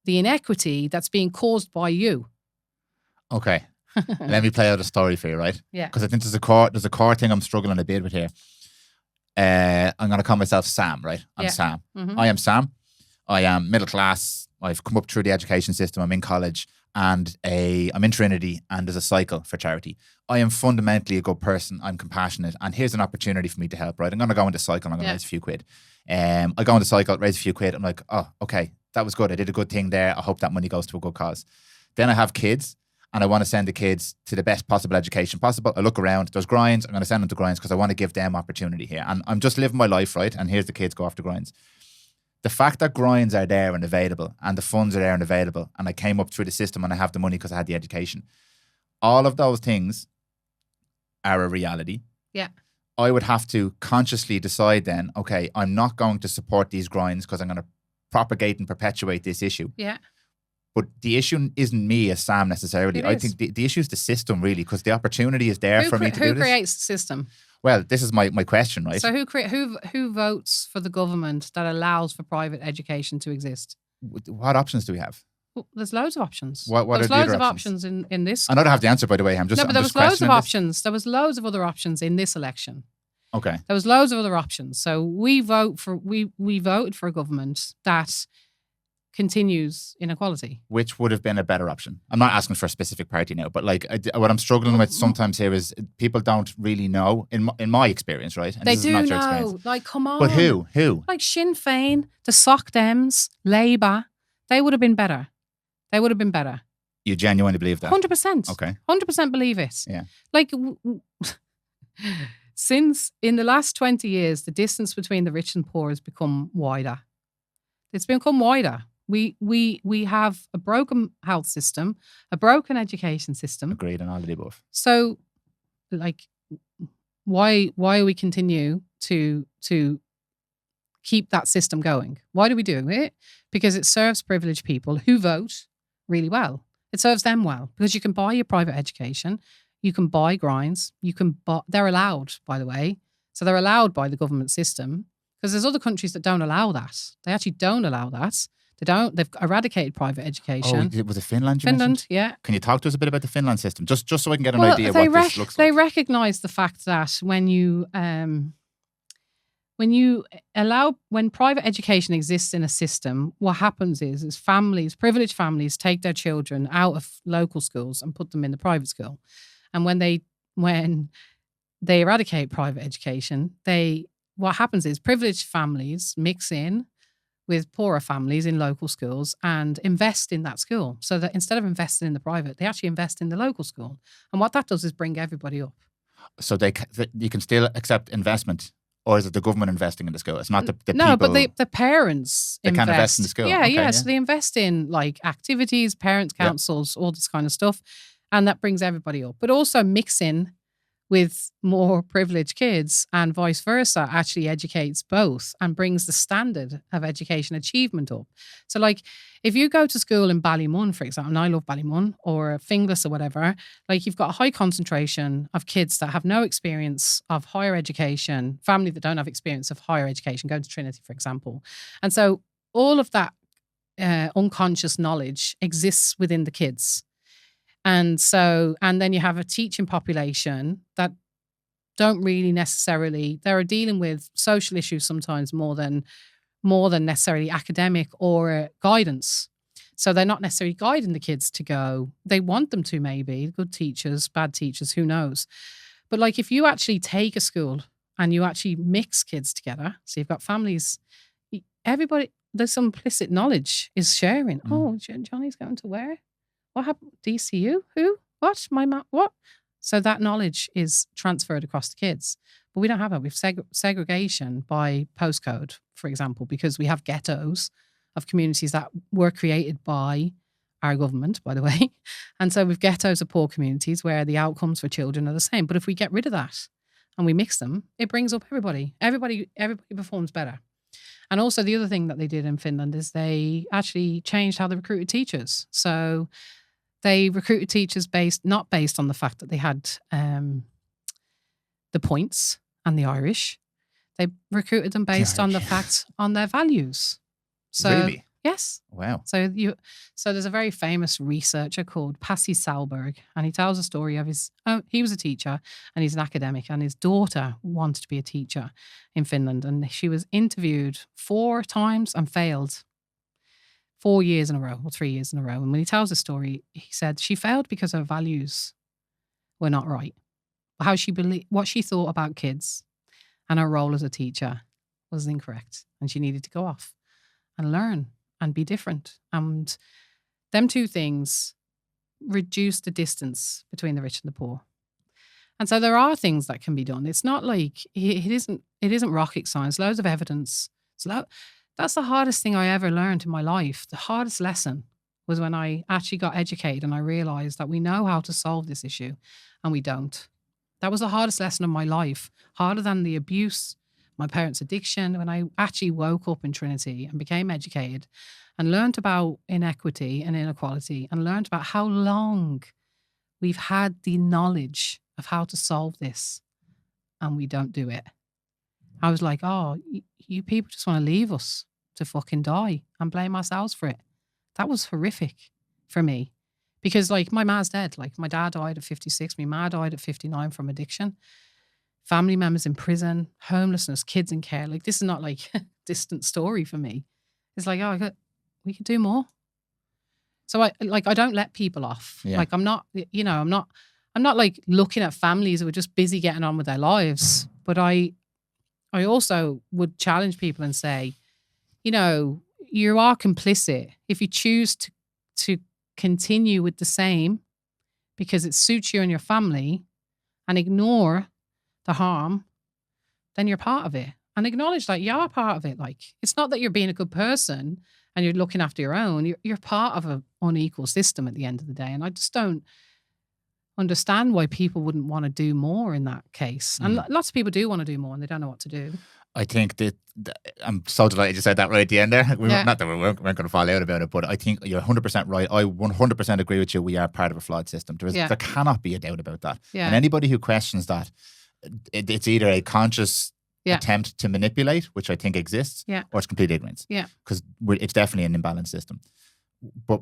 the inequity that's being caused by you. Okay. Let me play out a story for you, right? Yeah. Because I think there's a core thing I'm struggling a bit with here. I'm going to call myself Sam, right? I'm Sam. Mm-hmm. I am Sam. I am middle class. I've come up through the education system. I'm in college. and I'm in Trinity, and there's a cycle for charity. I am fundamentally a good person. I'm compassionate, and here's an opportunity for me to help. Right, I'm going to go into cycle. And I'm going to raise a few quid. I go into cycle, raise a few quid. I'm like, oh, okay, that was good. I did a good thing there. I hope that money goes to a good cause. Then I have kids, and I want to send the kids to the best possible education possible. I look around. There's grinds. I'm going to send them to grinds because I want to give them opportunity here. And I'm just living my life, right? And here's the kids go off to grinds. The fact that grinds are there and available, and the funds are there and available, and I came up through the system and I have the money because I had the education. All of those things are a reality. Yeah. I would have to consciously decide then, okay, I'm not going to support these grinds because I'm going to propagate and perpetuate this issue. Yeah. But the issue isn't me as Sam necessarily. I think the issue is the system, really, because the opportunity is there for me to do this. Who creates the system? Well, this is my question, right? So who votes for the government that allows for private education to exist? What options do we have? Well, there's loads of options. What there's are the loads other of options in this. I don't have the answer, by the way. There was loads of options. There was loads of other options in this election. Okay. There was loads of other options. So we voted for a government that continues inequality. Which would have been a better option? I'm not asking for a specific party now, but like what I'm struggling with sometimes here is people don't really know, in my experience, right? And they this do is not your know. experience. Like, come on. But who? Like Sinn Féin, the Soc Dems, Labour, they would have been better. They would have been better. You genuinely believe that? 100%. Okay. 100% believe it. Yeah. Like, since in the last 20 years, the distance between the rich and poor has become wider. It's become wider. We have a broken health system, a broken education system. Agreed on all of the above. So, like, why we continue to keep that system going? Why do we do it? Because it serves privileged people who vote really well. It serves them well because you can buy your private education, you can buy grinds, they're allowed, by the way. So they're allowed by the government system because there's other countries that don't allow that. They actually don't allow that. They've eradicated private education. Oh, was it Finland? Finland, yeah. Can you talk to us a bit about the Finland system, just so I can get an idea what this looks like? They recognise the fact that when private education exists in a system, what happens is privileged families take their children out of local schools and put them in the private school. And when they eradicate private education, what happens is privileged families mix in with poorer families in local schools and invest in that school. So that instead of investing in the private, they actually invest in the local school. And what that does is bring everybody up. So you can still accept investment, or is it the government investing in the school? It's not the people. No, but the parents they can invest in the school. Yeah, okay, yeah. So they invest in like activities, parents' councils, all this kind of stuff. And that brings everybody up. But also mixing with more privileged kids and vice versa actually educates both and brings the standard of education achievement up. So like if you go to school in Ballymun, for example, and I love Ballymun or Finglas or whatever, like you've got a high concentration of kids that have no experience of higher education, family that don't have experience of higher education, going to Trinity, for example. And so all of that unconscious knowledge exists within the kids. And then you have a teaching population that don't really necessarily, they're dealing with social issues sometimes more than necessarily academic or guidance. So they're not necessarily guiding the kids to go. They want them to, maybe, good teachers, bad teachers, who knows. But like if you actually take a school and you actually mix kids together, so you've got families, everybody, there's some implicit knowledge is sharing. Oh, Johnny's going to where? What happened? DCU? Who? What? My mom? What? So that knowledge is transferred across the kids. But we don't have that. We have segregation by postcode, for example, because we have ghettos of communities that were created by our government, by the way. And so we've ghettos of poor communities where the outcomes for children are the same. But if we get rid of that and we mix them, it brings up everybody. Everybody performs better. And also the other thing that they did in Finland is they actually changed how they recruited teachers. So they recruited teachers not based on the fact that they had the points and the Irish. They recruited them based on the fact on their values. So, really? Yes. Wow. So there's a very famous researcher called Pasi Sahlberg, and he tells a story of he was a teacher and he's an academic, and his daughter wanted to be a teacher in Finland, and she was interviewed 4 times and failed 4 years in a row or 3 years in a row. And when he tells the story, he said she failed because her values were not right. How she what she thought about kids and her role as a teacher was incorrect. And she needed to go off and learn and be different. And them two things reduce the distance between the rich and the poor. And so there are things that can be done. It's not like it isn't rocket science. Loads of evidence. That's the hardest thing I ever learned in my life. The hardest lesson was when I actually got educated and I realized that we know how to solve this issue and we don't. That was the hardest lesson of my life, harder than the abuse, my parents' addiction, when I actually woke up in Trinity and became educated and learned about inequity and inequality and learned about how long we've had the knowledge of how to solve this and we don't do it. I was like, oh, you people just want to leave us to fucking die and blame ourselves for it. That was horrific for me because like my ma's dead. Like my dad died at 56. My ma died at 59 from addiction. Family members in prison, homelessness, kids in care. Like this is not like a distant story for me. It's like, oh, we could do more. So I don't let people off. Yeah. Like I'm not like looking at families who are just busy getting on with their lives. But I also would challenge people and say, you are complicit if you choose to continue with the same because it suits you and your family and ignore the harm, then you're part of it. And acknowledge that you are part of it. Like, it's not that you're being a good person and you're looking after your own. You're part of an unequal system at the end of the day. And I just don't understand why people wouldn't want to do more in that case. And lots of people do want to do more and they don't know what to do. I think that I'm so delighted you said that right at the end there. Not that we weren't going to fall out about it, but I think you're 100% right. I 100% agree with you. We are part of a flawed system. There cannot be a doubt about that. Yeah. And anybody who questions that, it's either a conscious attempt to manipulate, which I think exists, or it's complete ignorance. Yeah. Because it's definitely an imbalanced system. But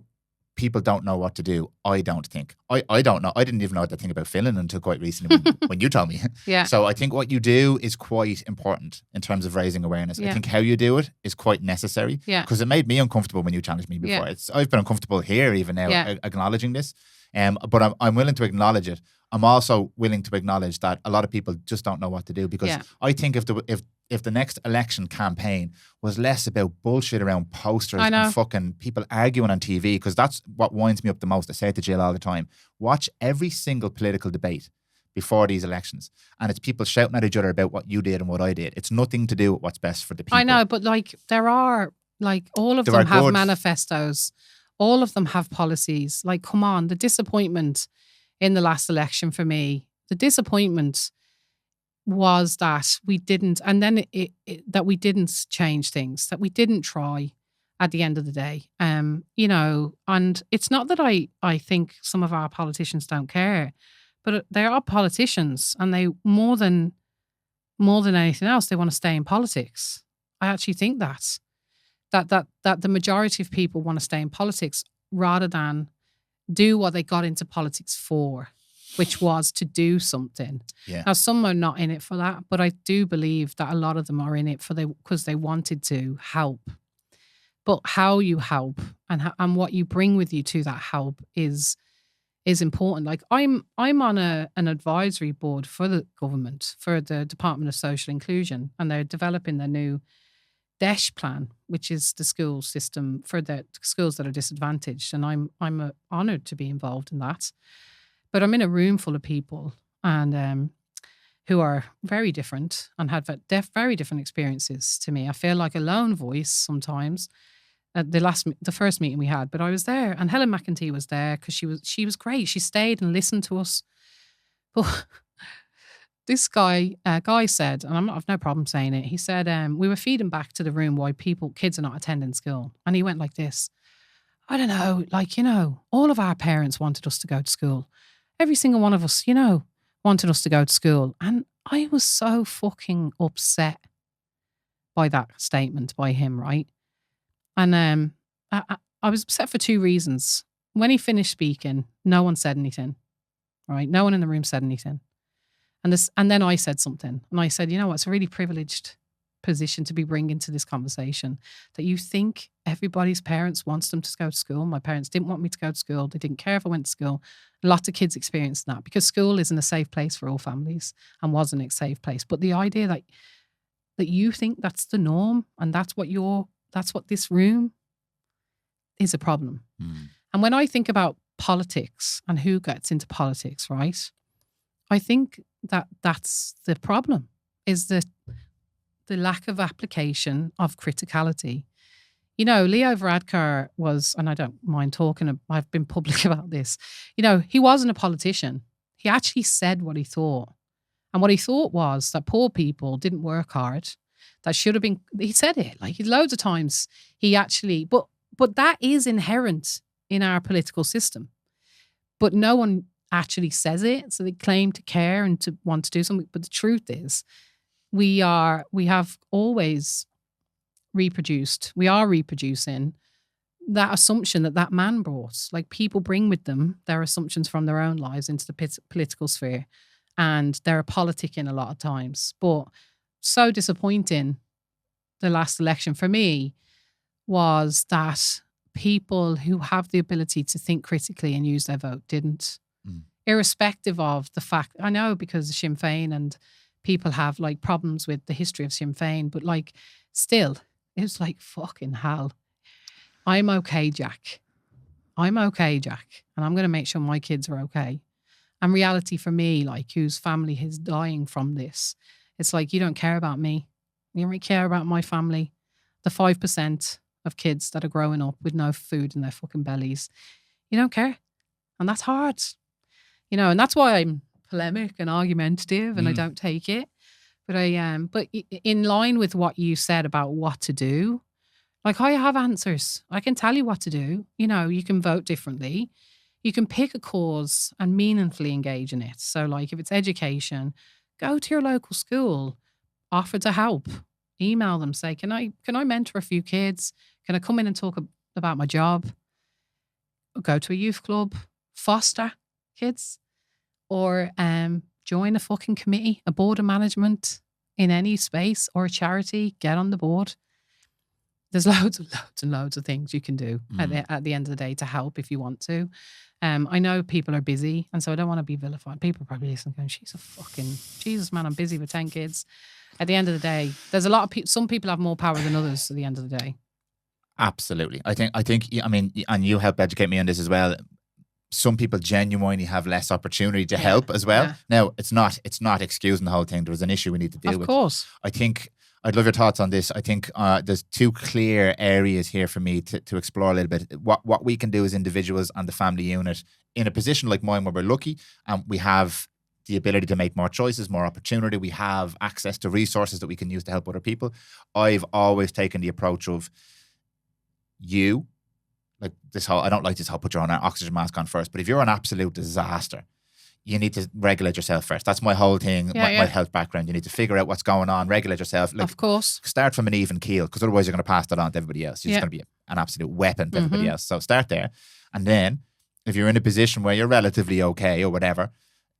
people don't know what to do. I don't think. I don't know. I didn't even know the thing about Finland until quite recently when you told me. Yeah. So I think what you do is quite important in terms of raising awareness. Yeah. I think how you do it is quite necessary. Yeah. Because it made me uncomfortable when you challenged me before. Yeah. I've been uncomfortable here even now acknowledging this. But I'm willing to acknowledge it. I'm also willing to acknowledge that a lot of people just don't know what to do because I think if the next election campaign was less about bullshit around posters and fucking people arguing on TV, because that's what winds me up the most. I say it to Jill all the time. Watch every single political debate before these elections. And it's people shouting at each other about what you did and what I did. It's nothing to do with what's best for the people. I know, but like there are, like all of them have manifestos. All of them have policies. Like, come on, the disappointment in the last election for me, the disappointment was that we didn't, and then that we didn't change things, that we didn't try at the end of the day. And it's not that I think some of our politicians don't care, but they are politicians and they more than anything else, they want to stay in politics. I actually think that the majority of people want to stay in politics rather than do what they got into politics for, which was to do something. Yeah. Now, some are not in it for that, but I do believe that a lot of them are in it because they wanted to help. But how you help and what you bring with you to that help is important. Like I'm on an advisory board for the government, for the Department of Social Inclusion, and they're developing their new DESH plan, which is the school system for the schools that are disadvantaged. And I'm honoured to be involved in that. But I'm in a room full of people and who are very different and had very different experiences to me. I feel like a lone voice sometimes at the first meeting we had, but I was there and Helen McEntee was there because she was great. She stayed and listened to us. But this guy said, and I've no problem saying it, he said, we were feeding back to the room why kids are not attending school. And he went like this, I don't know, all of our parents wanted us to go to school. Every single one of us, wanted us to go to school. And I was so fucking upset by that statement by him, right? And I was upset for two reasons. When he finished speaking, no one said anything, right? No one in the room said anything. And then I said something. And I said, it's a really privileged position to be bringing to this conversation, that you think everybody's parents wants them to go to school. My parents didn't want me to go to school. They didn't care if I went to school. Lots of kids experience that because school isn't a safe place for all families and wasn't a safe place. But the idea that you think that's the norm and that's what this room is a problem. And when I think about politics and who gets into politics, right? I think that's the problem, is the lack of application of criticality. You know, Leo Varadkar was, and I don't mind talking, I've been public about this, you know, he wasn't a politician. He actually said what he thought. And what he thought was that poor people didn't work hard. That should have been, he said it, like loads of times he actually, but that is inherent in our political system. But no one actually says it. So they claim to care and to want to do something. But the truth is, we have always reproduced, we are reproducing that assumption that man brought. Like, people bring with them their assumptions from their own lives into the political sphere. And they're politicking a lot of times. But so disappointing, the last election for me was that people who have the ability to think critically and use their vote didn't. Irrespective of the fact, I know because of Sinn Féin and people have like problems with the history of Sinn Féin, but like still, it was like fucking hell. I'm okay, Jack. I'm okay, Jack. And I'm going to make sure my kids are okay. And reality for me, like whose family is dying from this, it's like, you don't care about me. You don't really care about my family. The 5% of kids that are growing up with no food in their fucking bellies. You don't care. And that's hard. You know, and that's why I'm polemic and argumentative and I don't take it. But but in line with what you said about what to do, like I have answers. I can tell you what to do. You know, you can vote differently. You can pick a cause and meaningfully engage in it. So like if it's education, go to your local school, offer to help, email them, say, can I mentor a few kids? Can I come in and talk about my job? Go to a youth club, foster kids, or join a fucking committee, a board of management in any space or a charity, get on the board. There's loads and loads of things you can do at the end of the day to help if you want to. I know people are busy, and so I don't want to be vilified. People are probably listening going, she's a fucking, Jesus, man, I'm busy with 10 kids. At the end of the day, there's a lot of people, some people have more power than others at the end of the day. Absolutely. I think, I mean, and you help educate me on this as well. Some people genuinely have less opportunity to help as well. Yeah. Now, it's not excusing the whole thing. There was an issue we need to deal with. Of course. I think I'd love your thoughts on this. I think there's two clear areas here for me to explore a little bit. What we can do as individuals and the family unit in a position like mine where we're lucky and we have the ability to make more choices, more opportunity. We have access to resources that we can use to help other people. I've always taken the approach of like this whole, I don't like this whole put your own oxygen mask on first, but if you're an absolute disaster, you need to regulate yourself first. That's my whole thing, my health background. You need to figure out what's going on, regulate yourself. Like, of course. Start from an even keel, because otherwise you're going to pass that on to everybody else. You're just going to be an absolute weapon to everybody else. So start there. And then if you're in a position where you're relatively okay or whatever,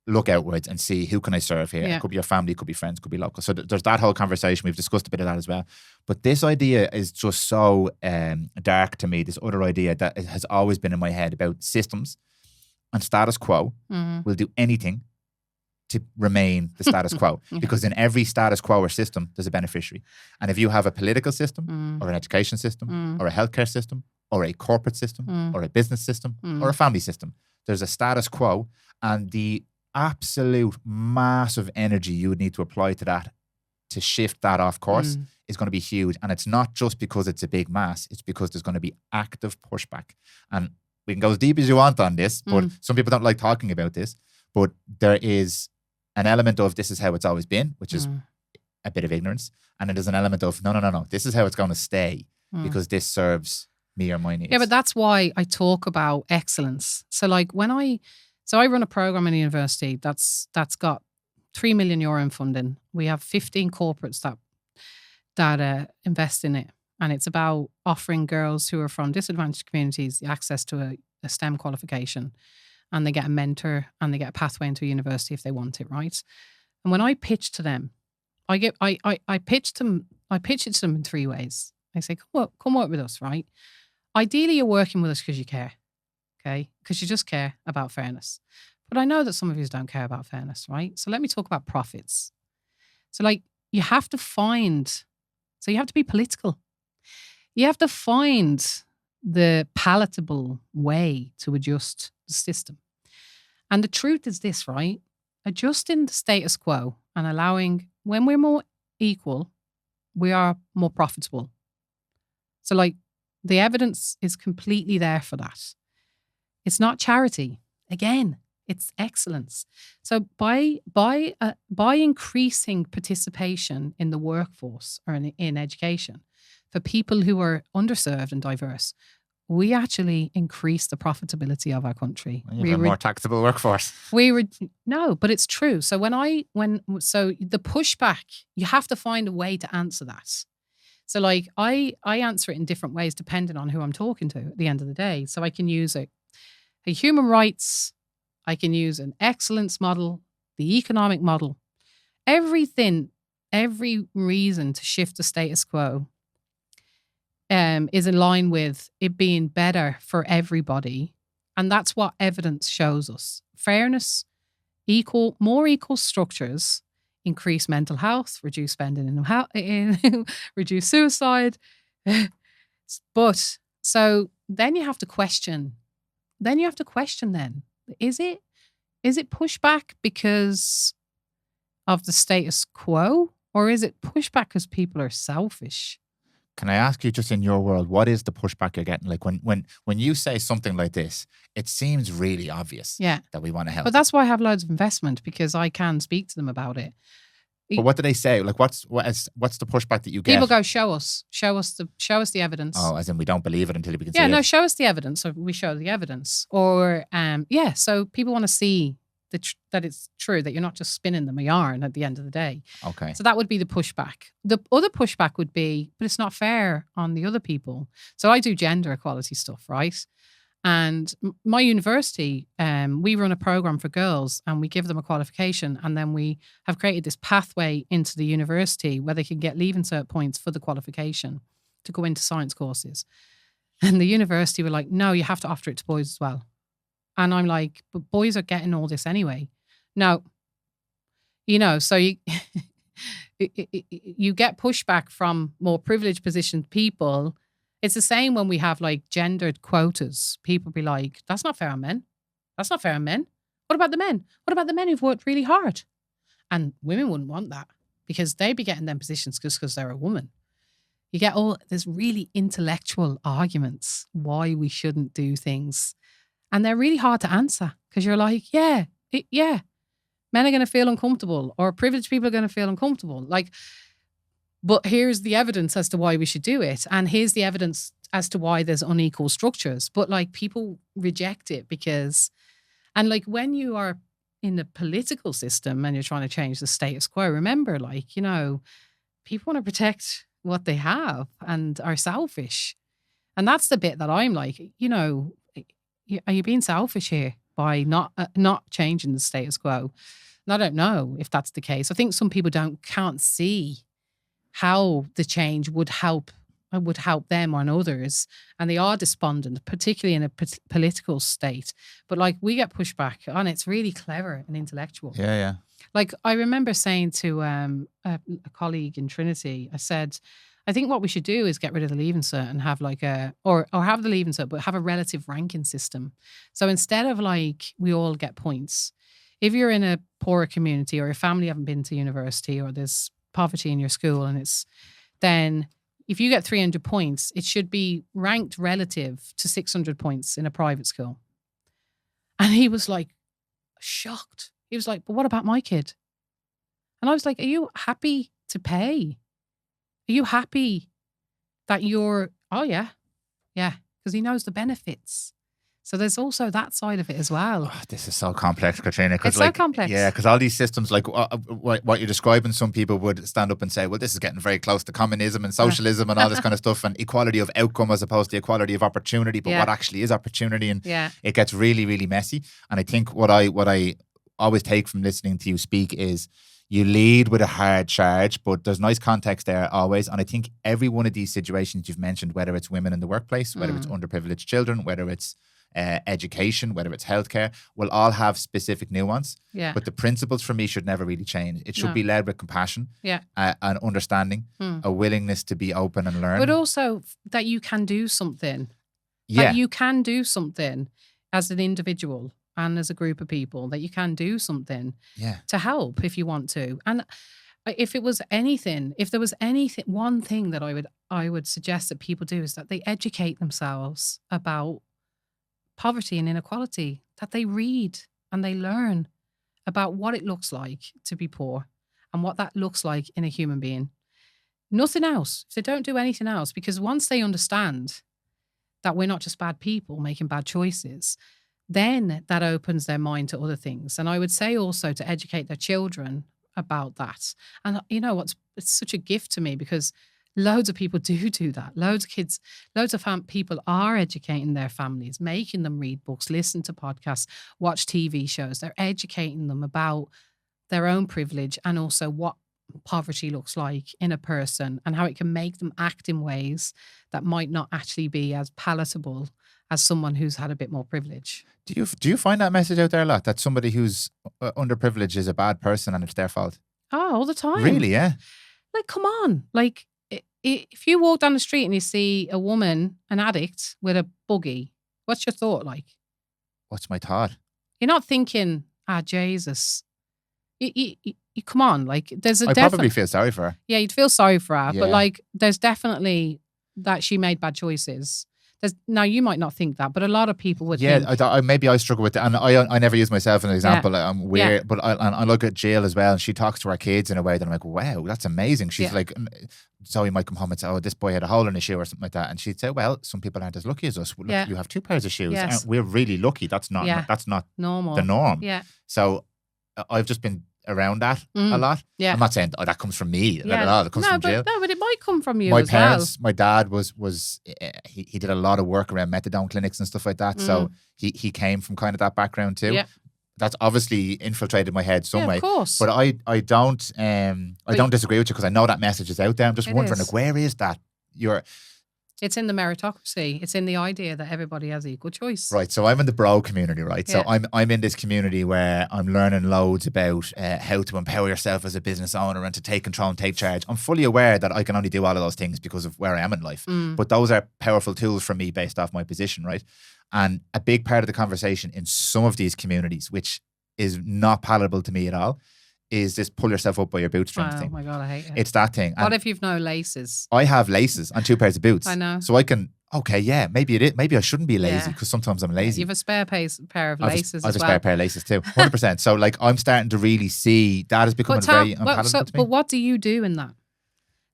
look outwards and see who can I serve here. It could be your family, it could be friends, it could be local. So there's that whole conversation. We've discussed a bit of that as well. But this idea is just so dark to me, this other idea that has always been in my head about systems and status quo will do anything to remain the status quo. Because in every status quo or system, there's a beneficiary. And if you have a political system or an education system or a healthcare system or a corporate system or a business system or a family system, there's a status quo, and the absolute massive energy you would need to apply to that to shift that off course is going to be huge. And it's not just because it's a big mass, it's because there's going to be active pushback. And we can go as deep as you want on this, but some people don't like talking about this. But there is an element of this is how it's always been, which is a bit of ignorance. And there's an element of no, this is how it's going to stay because this serves me or my needs. Yeah, but that's why I talk about excellence. So like I run a program in a university that's got €3 million in funding. We have 15 corporates that invest in it. And it's about offering girls who are from disadvantaged communities the access to a STEM qualification. And they get a mentor and they get a pathway into a university if they want it, right? And when I pitch to them, I pitch it to them in 3 ways. I say, come work with us, right? Ideally, you're working with us because you care, okay? Because you just care about fairness. But I know that some of you don't care about fairness, right? So let me talk about profits. So like you have to be political. You have to find the palatable way to adjust the system. And the truth is this, right? Adjusting the status quo and allowing, when we're more equal, we are more profitable. So like the evidence is completely there for that. It's not charity. Again, it's excellence. So by increasing participation in the workforce or in education for people who are underserved and diverse, we actually increase the profitability of our country. You have a more taxable workforce. No, but it's true. So so the pushback, you have to find a way to answer that. So like I answer it in different ways depending on who I'm talking to at the end of the day. So I can use a human rights, I can use an excellence model, the economic model, every reason to shift the status quo is in line with it being better for everybody. And that's what evidence shows us. Fairness, more equal structures, increase mental health, reduce spending reduce suicide. But so then you have to question. Is it pushback because of the status quo, or is it pushback because people are selfish? Can I ask you, just in your world, what is the pushback you're getting? Like when you say something like this, it seems really obvious that we want to help. But that's why I have loads of investment, because I can speak to them about it. But what do they say? Like what's the pushback that you get? People go, show us the evidence. Oh, as in we don't believe it until we can see it. Yeah, no, show us the evidence. So we show the evidence. Or so people want to see that it's true, that you're not just spinning them a yarn at the end of the day. Okay. So that would be the pushback. The other pushback would be, but it's not fair on the other people. So I do gender equality stuff, right? And my university, we run a program for girls and we give them a qualification, and then we have created this pathway into the university where they can get leave insert points for the qualification to go into science courses. And the university were like, no, you have to offer it to boys as well. And I'm like, but boys are getting all this anyway. No, so you you get pushback from more privileged positioned people. It's the same when we have like gendered quotas. People be like, that's not fair on men. That's not fair on men. What about the men? What about the men who've worked really hard? And women wouldn't want that because they'd be getting them positions just because they're a woman. You get there's really intellectual arguments why we shouldn't do things. And they're really hard to answer because you're like, men are going to feel uncomfortable, or privileged people are going to feel uncomfortable. Like, but here's the evidence as to why we should do it. And here's the evidence as to why there's unequal structures. But like people reject it because, and like when you are in the political system and you're trying to change the status quo, remember, like, people want to protect what they have and are selfish. And that's the bit that I'm like, are you being selfish here by not changing the status quo? And I don't know if that's the case. I think some people can't see how the change would help them and others, and they are despondent, particularly in a political state. But like we get pushback, and it's really clever and intellectual. Yeah. Like I remember saying to a colleague in Trinity, I said, I think what we should do is get rid of the leave insert and have like or have the leave insert, but have a relative ranking system. So instead of like we all get points, if you're in a poorer community or your family haven't been to university or there's poverty in your school, and then if you get 300 points, it should be ranked relative to 600 points in a private school. And he was like shocked. He was like, but what about my kid? And I was like, are you happy to pay? Are you happy that you're, oh yeah, because he knows the benefits. So there's also that side of it as well. Oh, this is so complex, Katrina. It's so complex. Yeah, because all these systems, like what you're describing, some people would stand up and say, well, this is getting very close to communism and socialism and all this kind of stuff, and equality of outcome as opposed to equality of opportunity. But what actually is opportunity? And it gets really, really messy. And I think what I always take from listening to you speak is you lead with a hard charge, but there's nice context there always. And I think every one of these situations you've mentioned, whether it's women in the workplace, whether it's underprivileged children, whether it's education, whether it's healthcare, will all have specific nuance. Yeah. But the principles for me should never really change. It should be led with compassion, and understanding, a willingness to be open and learn. But also that you can do something. Yeah. That you can do something as an individual and as a group of people, that you can do something to help if you want to. And if there was anything, one thing that I would suggest that people do is that they educate themselves about poverty and inequality, that they read and they learn about what it looks like to be poor and what that looks like in a human being. Nothing else. If they don't do anything else, because once they understand that we're not just bad people making bad choices, then that opens their mind to other things. And I would say also to educate their children about that. And you know what's, it's such a gift to me, because loads of people do that. Loads of kids, people are educating their families, making them read books, listen to podcasts, watch TV shows. They're educating them about their own privilege and also what poverty looks like in a person and how it can make them act in ways that might not actually be as palatable as someone who's had a bit more privilege. Do you find that message out there a lot, that somebody who's underprivileged is a bad person and it's their fault? Oh, all the time. Really? Yeah. Like, come on. Like, if you walk down the street and you see a woman, an addict with a buggy, what's your thought like? What's my thought? You're not thinking, Jesus. You come on, like there's a. I probably feel sorry for her. Yeah, you'd feel sorry for her, Yeah. but like there's definitely that she made bad choices. Now you might not think that, but a lot of people would. Yeah, think, maybe I struggle with it, and I never use myself as an example. I'm weird, but I look at Jill as well, and she talks to her kids in a way that I'm like, wow, that's amazing. She's like, Zoe might come home and say, oh, this boy had a hole in his shoe or something like that, and she'd say, well, some people aren't as lucky as us. Well, look, you have 2 pairs of shoes. Yes. We're really lucky. That's not normal. the norm. Yeah. So I've just been around that a lot. Yeah. I'm not saying that comes from me at all. It comes from Jill. No, but it might come from you. My as parents, well. my dad he did a lot of work around methadone clinics and stuff like that. So he came from kind of that background too. Yeah. That's obviously infiltrated my head some way. Of course. But I don't disagree with you, because I know that message is out there. I'm just wondering, like, where is that? It's in the meritocracy. It's in the idea that everybody has equal choice. Right. So I'm in the bro community, right? So I'm in this community where I'm learning loads about how to empower yourself as a business owner and to take control and take charge. I'm fully aware that I can only do all of those things because of where I am in life. But those are powerful tools for me based off my position, right? And a big part of the conversation in some of these communities, which is not palatable to me at all, is this pull yourself up by your bootstraps thing. Oh my God, I hate it. It's that thing. What if you've no laces? I have laces and 2 pairs of boots. I know. So I can, maybe it is. Maybe I shouldn't be lazy, because sometimes I'm lazy. You have a spare pair of laces I have as a well. spare pair of laces too, 100%. So like I'm starting to really see that is becoming very unpalatable to me. But what do you do in that?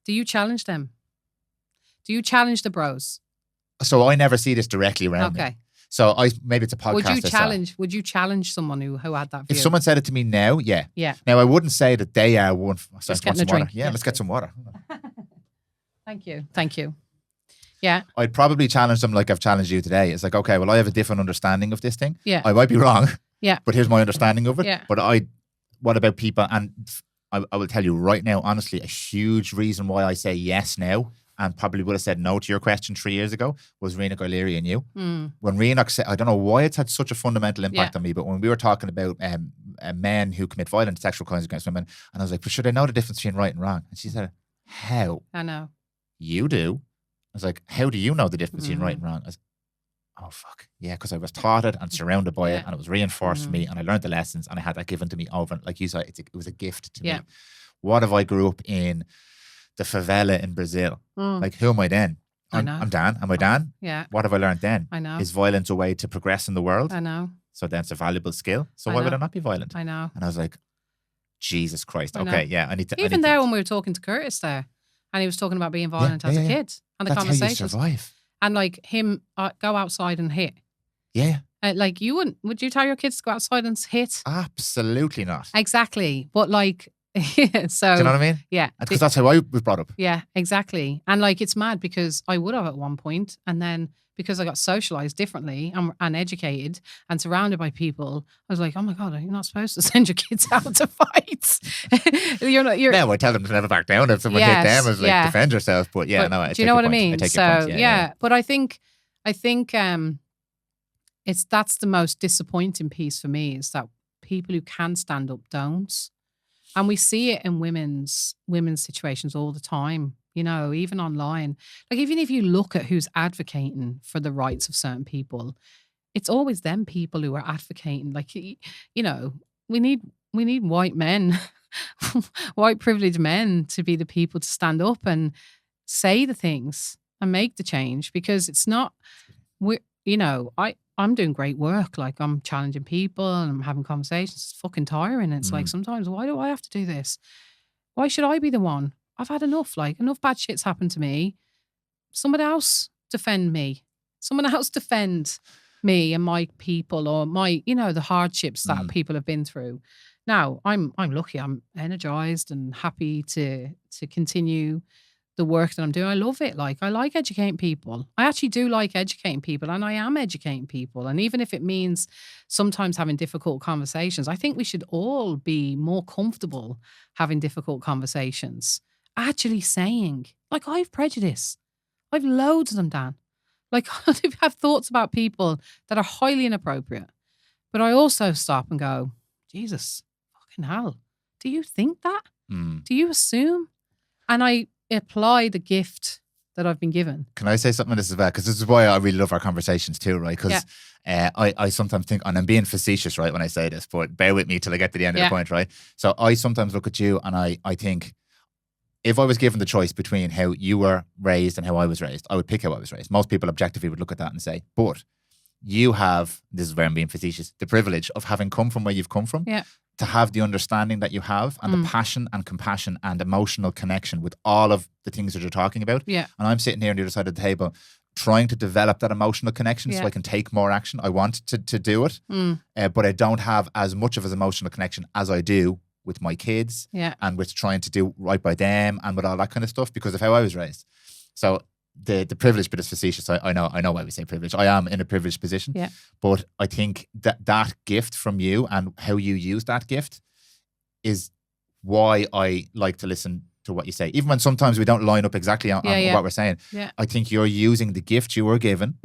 Do you challenge them? Do you challenge the bros? So I never see this directly around me. So maybe it's a podcast. Would you challenge someone who had that view? If someone said it to me now, yeah. Yeah. Now I wouldn't say that they are one. Just getting a drink. Yeah, let's get some water. Thank you. Yeah. I'd probably challenge them like I've challenged you today. It's like, okay, well, I have a different understanding of this thing. Yeah. I might be wrong. Yeah. But here's my understanding of it. Yeah. But what about people? And I will tell you right now, honestly, a huge reason why I say yes now, and probably would have said no to your question 3 years ago, was Renoch O'Leary and you. When Renoch said, I don't know why it's had such a fundamental impact on me, but when we were talking about men who commit violent sexual crimes against women, and I was like, but should I know the difference between right and wrong? And she said, how? I know. You do. I was like, how do you know the difference between right and wrong? I was, oh, fuck. Yeah, because I was taught it and surrounded by it, and it was reinforced for me, and I learned the lessons, and I had that given to me over. Like you said, it was a gift to me. What if I grew up in the favela in Brazil? Like, who am I then? I'm Dan. Am I Dan? Yeah. What have I learned then? I know. Is violence a way to progress in the world? I know. So then it's a valuable skill. So why would I not be violent? I know. And I was like, Jesus Christ. Okay, yeah. I need to. Even there when we were talking to Curtis there, and he was talking about being violent as a kid and the conversations. That's how you survive. And like him go outside and hit. Yeah. Like would you tell your kids to go outside and hit? Absolutely not. Exactly. But like Yeah, so Do you know what I mean? yeah, Because that's how I was brought up. yeah, exactly. And like it's mad because I would have at one point, and then because I got socialized differently and educated and surrounded by people, I was like, oh my God, you're not supposed to send your kids out to fight. You're No, I tell them to never back down if someone hit them, as like defend yourself. But yeah, but no, I do take you know your what I point. mean? I take So your point. Yeah. but I think that's the most disappointing piece for me is that people who can stand up don't. And we see it in women's situations all the time, even online. Like even if you look at who's advocating for the rights of certain people, it's always them people who are advocating. Like, we need white men, white privileged men to be the people to stand up and say the things and make the change because it's not, I'm doing great work. Like I'm challenging people and I'm having conversations. It's fucking tiring. It's like sometimes, why do I have to do this? Why should I be the one? I've had enough. Like enough bad shit's happened to me. Someone else defend me. Someone else defend me and my people or my, the hardships that people have been through. Now I'm lucky. I'm energized and happy to continue the work that I'm doing. I love it. Like I like educating people. I actually do like educating people and I am educating people. And even if it means sometimes having difficult conversations, I think we should all be more comfortable having difficult conversations. Actually saying, like, I have prejudice. I have loads of them, Dan. Like I have thoughts about people that are highly inappropriate. But I also stop and go, Jesus, fucking hell. Do you think that? Do you assume? And I apply the gift that I've been given. Can I say something on this as well? Because this is why I really love our conversations too, right? Because I sometimes think, and I'm being facetious, right, when I say this, but bear with me till I get to the end of the point, right? So I sometimes look at you and I think, if I was given the choice between how you were raised and how I was raised, I would pick how I was raised. Most people objectively would look at that and say, but you have, this is where I'm being facetious, the privilege of having come from where you've come from, to have the understanding that you have and the passion and compassion and emotional connection with all of the things that you're talking about. Yeah. And I'm sitting here on the other side of the table trying to develop that emotional connection so I can take more action. I want to do it, but I don't have as much of an emotional connection as I do with my kids and with trying to do right by them and with all that kind of stuff because of how I was raised. So the privilege bit is facetious. I know why we say privilege. I am in a privileged position. Yeah. But I think that gift from you and how you use that gift is why I like to listen to what you say. Even when sometimes we don't line up exactly on what we're saying. Yeah. I think you're using the gift you were given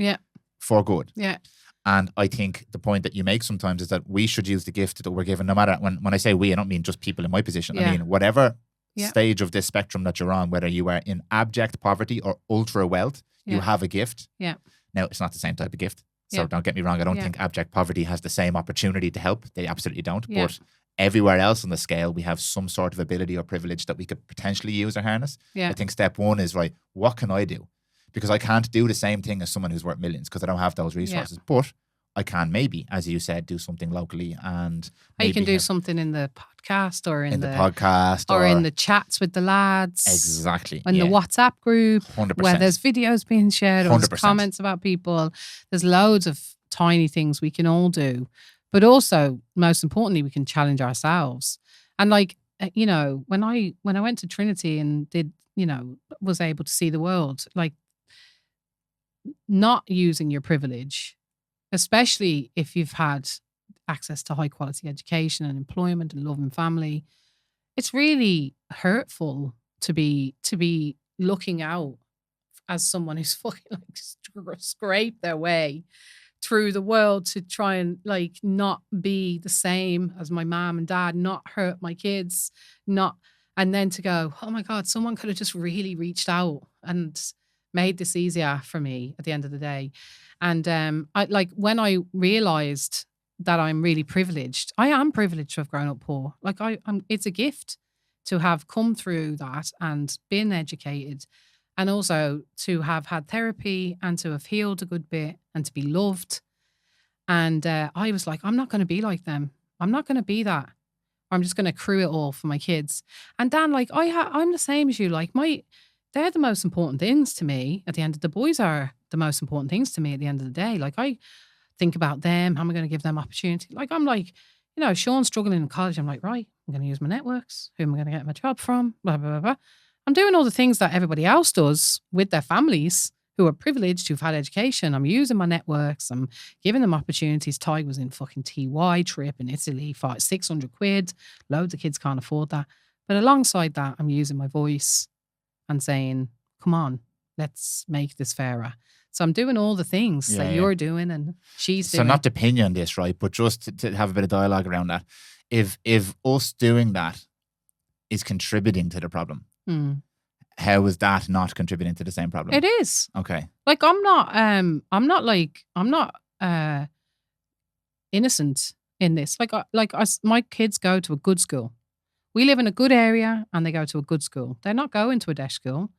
for good. Yeah. And I think the point that you make sometimes is that we should use the gift that we're given, no matter, when I say we, I don't mean just people in my position. I mean, whatever stage of this spectrum that you're on, whether you are in abject poverty or ultra wealth, you have a gift. Yeah. Now, it's not the same type of gift. So don't get me wrong. I don't think abject poverty has the same opportunity to help. They absolutely don't. Yeah. But everywhere else on the scale, we have some sort of ability or privilege that we could potentially use or harness. Yeah. I think step one is, right, what can I do? Because I can't do the same thing as someone who's worth millions because I don't have those resources. Yeah. But I can maybe, as you said, do something locally and you can do something in the podcast or in the podcast or in the chats with the lads. Exactly. In the WhatsApp group 100%. Where there's videos being shared or 100%. comments about people. There's loads of tiny things we can all do. But also, most importantly, we can challenge ourselves. And like, when I went to Trinity and did, was able to see the world, like not using your privilege, especially if you've had access to high quality education and employment and love and family, it's really hurtful to be looking out as someone who's fucking like scrape their way through the world to try and like not be the same as my mom and dad, not hurt my kids, and then to go, oh my God, someone could have just really reached out and made this easier for me at the end of the day. And when I realized that I'm really privileged, I am privileged to have grown up poor. Like it's a gift to have come through that and been educated, and also to have had therapy and to have healed a good bit and to be loved. And I was like, I'm not going to be like them. I'm not going to be that. I'm just going to accrue it all for my kids. And Dan, like I'm the same as you. Like they're the most important things to me at the end of the boys are the most important things to me at the end of the day. Like I think about them, how am I going to give them opportunity? Like I'm like, Sean's struggling in college. I'm like, right, I'm going to use my networks. Who am I going to get my job from? Blah, blah, blah, blah. I'm doing all the things that everybody else does with their families who are privileged, who've had education. I'm using my networks. I'm giving them opportunities. Ty was in fucking TY trip in Italy, 600 quid. Loads of kids can't afford that. But alongside that, I'm using my voice and saying, come on, let's make this fairer. So I'm doing all the things that you're doing and she's doing. So not to pin you on this, right? But just to have a bit of dialogue around that. If us doing that is contributing to the problem, how is that not contributing to the same problem? It is. Okay. Like I'm not innocent in this. My kids go to a good school. We live in a good area and they go to a good school. They're not going to a desh school.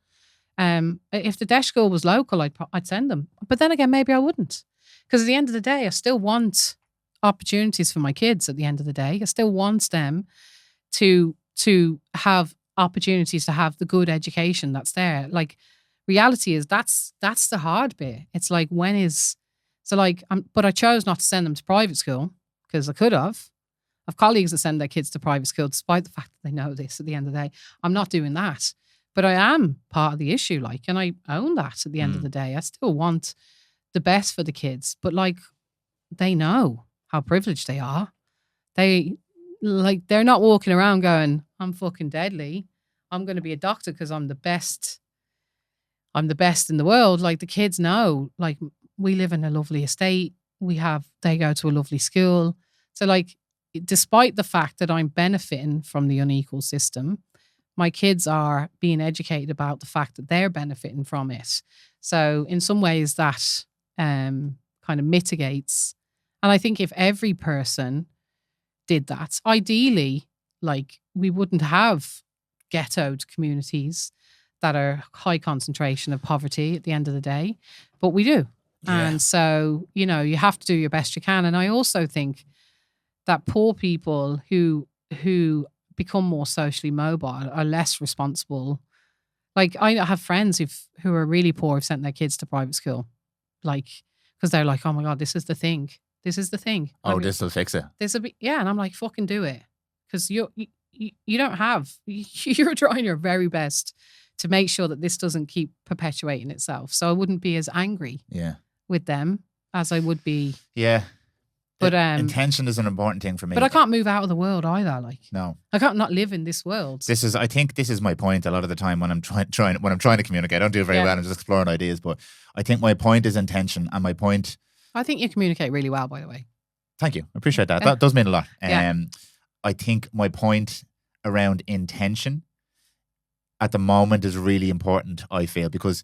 If the desh school was local, I'd send them. But then again, maybe I wouldn't. Because at the end of the day, I still want opportunities for my kids at the end of the day. I still want them to have opportunities to have the good education that's there. Like, reality is that's the hard bit. It's like, but I chose not to send them to private school because I could have. I have colleagues that send their kids to private school despite the fact that they know this at the end of the day. I'm not doing that. But I am part of the issue, and I own that at the end of the day. I still want the best for the kids, but they know how privileged they are. They're not walking around going, I'm fucking deadly. I'm going to be a doctor because I'm the best. I'm the best in the world. Like, the kids know, we live in a lovely estate. They go to a lovely school. So despite the fact that I'm benefiting from the unequal system, my kids are being educated about the fact that they're benefiting from it. So in some ways that kind of mitigates. And I think if every person did that, ideally, we wouldn't have ghettoed communities that are high concentration of poverty at the end of the day, but we do. Yeah. And so, you have to do your best you can. And I also think that poor people who become more socially mobile are less responsible. Like, I have friends who are really poor who've sent their kids to private school, because they're like, oh my God, this is the thing. This is the thing. Oh, this will fix it. This will be, yeah. And I'm like, fucking do it. Because you don't have, you're trying your very best to make sure that this doesn't keep perpetuating itself. So I wouldn't be as angry with them as I would be. Yeah. But intention is an important thing for me. But I can't move out of the world either. No, I can't not live in this world. I think this is my point a lot of the time when I'm trying to communicate. I don't do it very well. I'm just exploring ideas, but I think my point is intention, and my point. I think you communicate really well, by the way. Thank you. I appreciate that. That does mean a lot. I think my point around intention at the moment is really important, I feel, because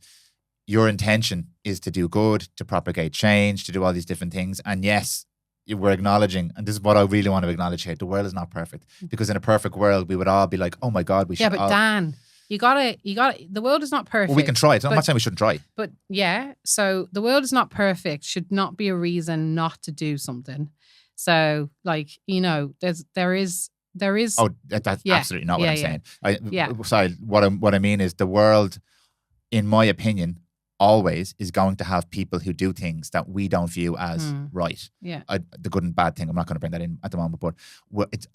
your intention is to do good, to propagate change, to do all these different things. And yes, we're acknowledging, and this is what I really want to acknowledge here, the world is not perfect. Because in a perfect world, we would all be like, oh my God, we should. Yeah, but Dan, you gotta, the world is not perfect. Well, we can try it. I'm not saying we shouldn't try. But yeah, so the world is not perfect should not be a reason not to do something. So there is. Oh, that's absolutely not what I'm saying. Sorry, what I mean is the world, in my opinion, always is going to have people who do things that we don't view as right. Yeah. The good and bad thing, I'm not going to bring that in at the moment, but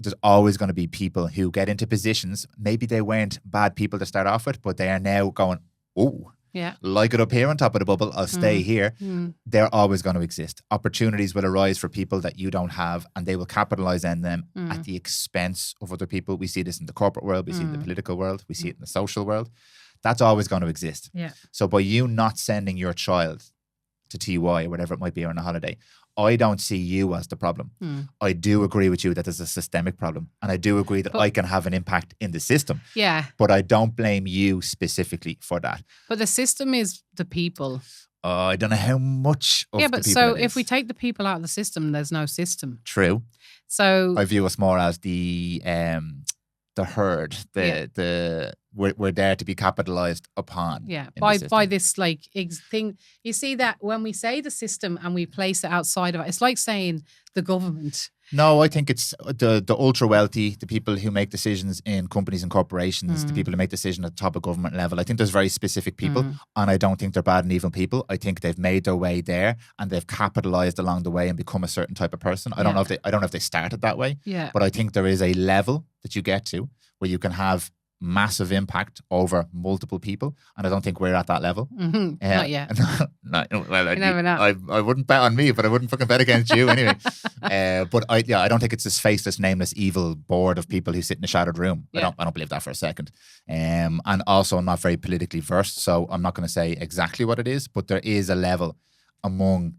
there's always going to be people who get into positions, maybe they weren't bad people to start off with, but they are now going, oh, like it up here on top of the bubble, I'll stay here. They're always going to exist. Opportunities will arise for people that you don't have, and they will capitalize on them at the expense of other people. We see this in the corporate world, we see it in the political world, we see it in the social world. That's always going to exist. Yeah. So by you not sending your child to TY or whatever it might be, or on a holiday, I don't see you as the problem. I do agree with you that there's a systemic problem. And I do agree that I can have an impact in the system. Yeah. But I don't blame you specifically for that. But the system is the people. I don't know how much of the people so if we take the people out of the system, there's no system. True. So I view us more as the herd, the we're there to be capitalized upon. Yeah, in the by system. this like thing. You see that when we say the system and we place it outside of it, it's like saying the government. No, I think it's the ultra wealthy, the people who make decisions in companies and corporations, the people who make decisions at the top of government level. I think there's very specific people, and I don't think they're bad and evil people. I think they've made their way there and they've capitalized along the way and become a certain type of person. I don't know if they started that way, but I think there is a level that you get to where you can have massive impact over multiple people, and I don't think we're at that level. Not yet. Well, You never know. I wouldn't bet on me, but I wouldn't fucking bet against you anyway. But I don't think it's this faceless, nameless, evil board of people who sit in a shadowed room. I don't believe that for a second. And also, I'm not very politically versed, so I'm not going to say exactly what it is. But there is a level among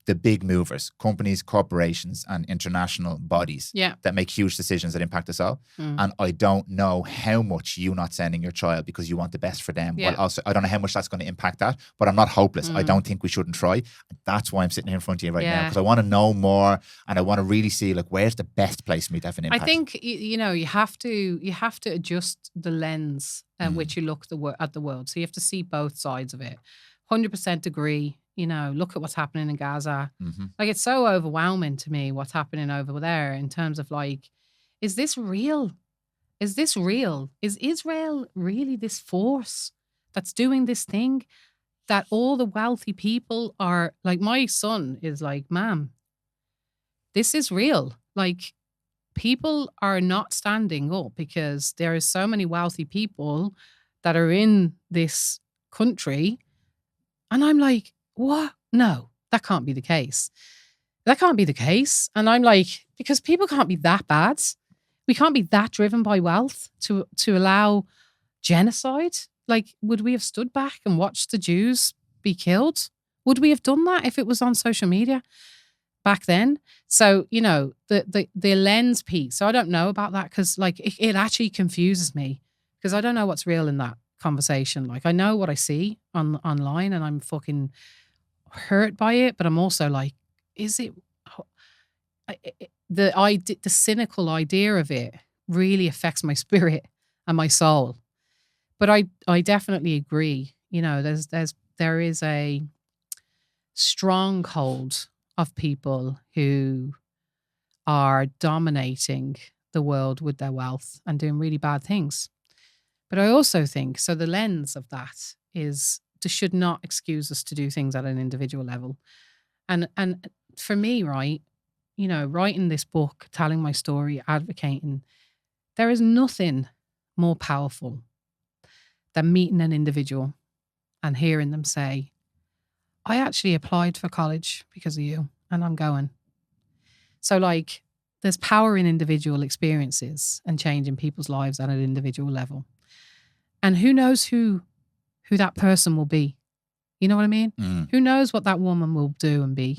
the big movers, companies, corporations, and international bodies that make huge decisions that impact us all. And I don't know how much you not sending your child because you want the best for them. Well, also, I don't know how much that's going to impact that, but I'm not hopeless. I don't think we shouldn't try. And that's why I'm sitting here in front of you right now, because I want to know more and I want to really see like where's the best place for me to have an impact. I think, you have to adjust the lens at which you look at the world. So you have to see both sides of it. 100% agree. Look at what's happening in Gaza. Like, it's so overwhelming to me what's happening over there in terms of like, is this real? Is this real? Is Israel really this force that's doing this thing that all the wealthy people are like? My son is like, Ma'am, this is real. Like, people are not standing up because there is so many wealthy people that are in this country. And I'm like, what? No, that can't be the case. That can't be the case. And I'm like, because people can't be that bad. We can't be that driven by wealth to allow genocide. Like, would we have stood back and watched the Jews be killed? Would we have done that if it was on social media back then? So, the lens piece. So I don't know about that because like it actually confuses me because I don't know what's real in that conversation. Like, I know what I see online and I'm fucking hurt by it, but I'm also like, is it the cynical idea of it really affects my spirit and my soul. But I definitely agree. There is a stronghold of people who are dominating the world with their wealth and doing really bad things. But I also think, so the lens of that is, this should not excuse us to do things at an individual level. And for me, right, writing this book, telling my story, advocating, there is nothing more powerful than meeting an individual and hearing them say, I actually applied for college because of you and I'm going. So like, there's power in individual experiences and changing people's lives at an individual level. And who knows who that person will be. You know what I mean? Who knows what that woman will do and be.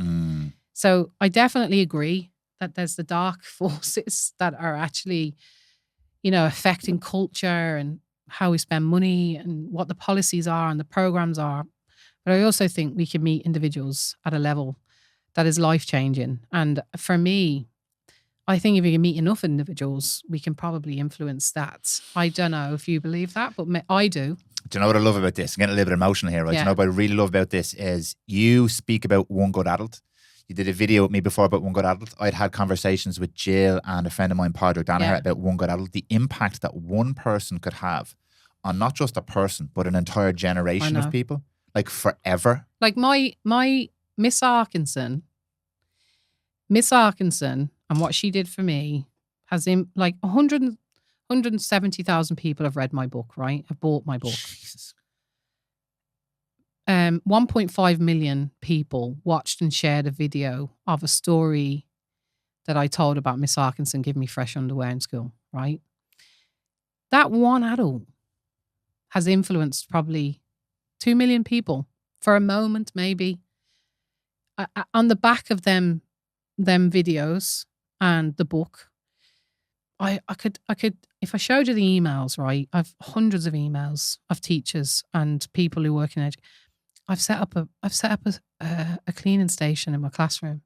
So I definitely agree that there's the dark forces that are actually, affecting culture and how we spend money and what the policies are and the programs are. But I also think we can meet individuals at a level that is life-changing. And for me, I think if you can meet enough individuals, we can probably influence that. I don't know if you believe that, but I do. Do you know what I love about this? I'm getting a little bit emotional here, right? Do you know what I really love about this is you speak about one good adult. You did a video with me before about one good adult. I'd had conversations with Jill and a friend of mine, Padre Danaher, about one good adult. The impact that one person could have on not just a person, but an entire generation of people, like forever. Like my Miss Arkinson, and what she did for me has like 170,000 people have read my book, right? Have bought my book. Jesus. 1.5 million people watched and shared a video of a story that I told about Miss Arkinson giving me fresh underwear in school, right? That one adult has influenced probably 2 million people for a moment, maybe. On the back of them videos and the book, I could if I showed you the emails, right? I've hundreds of emails of teachers and people who work in education. I've set up a cleaning station in my classroom.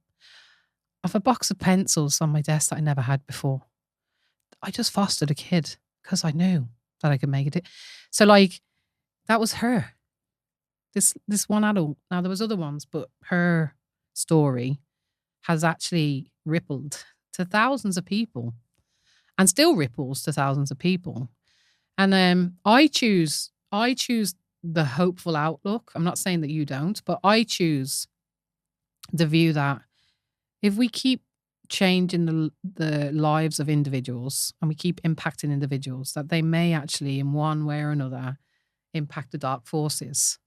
I've a box of pencils on my desk that I never had before. I just fostered a kid because I knew that I could make it. So like, that was her. This one adult. Now there was other ones, but her story has actually rippled to thousands of people, and still ripples to thousands of people. And I choose the hopeful outlook. I'm not saying that you don't, but I choose the view that if we keep changing the lives of individuals and we keep impacting individuals, that they may actually, in one way or another, impact the dark forces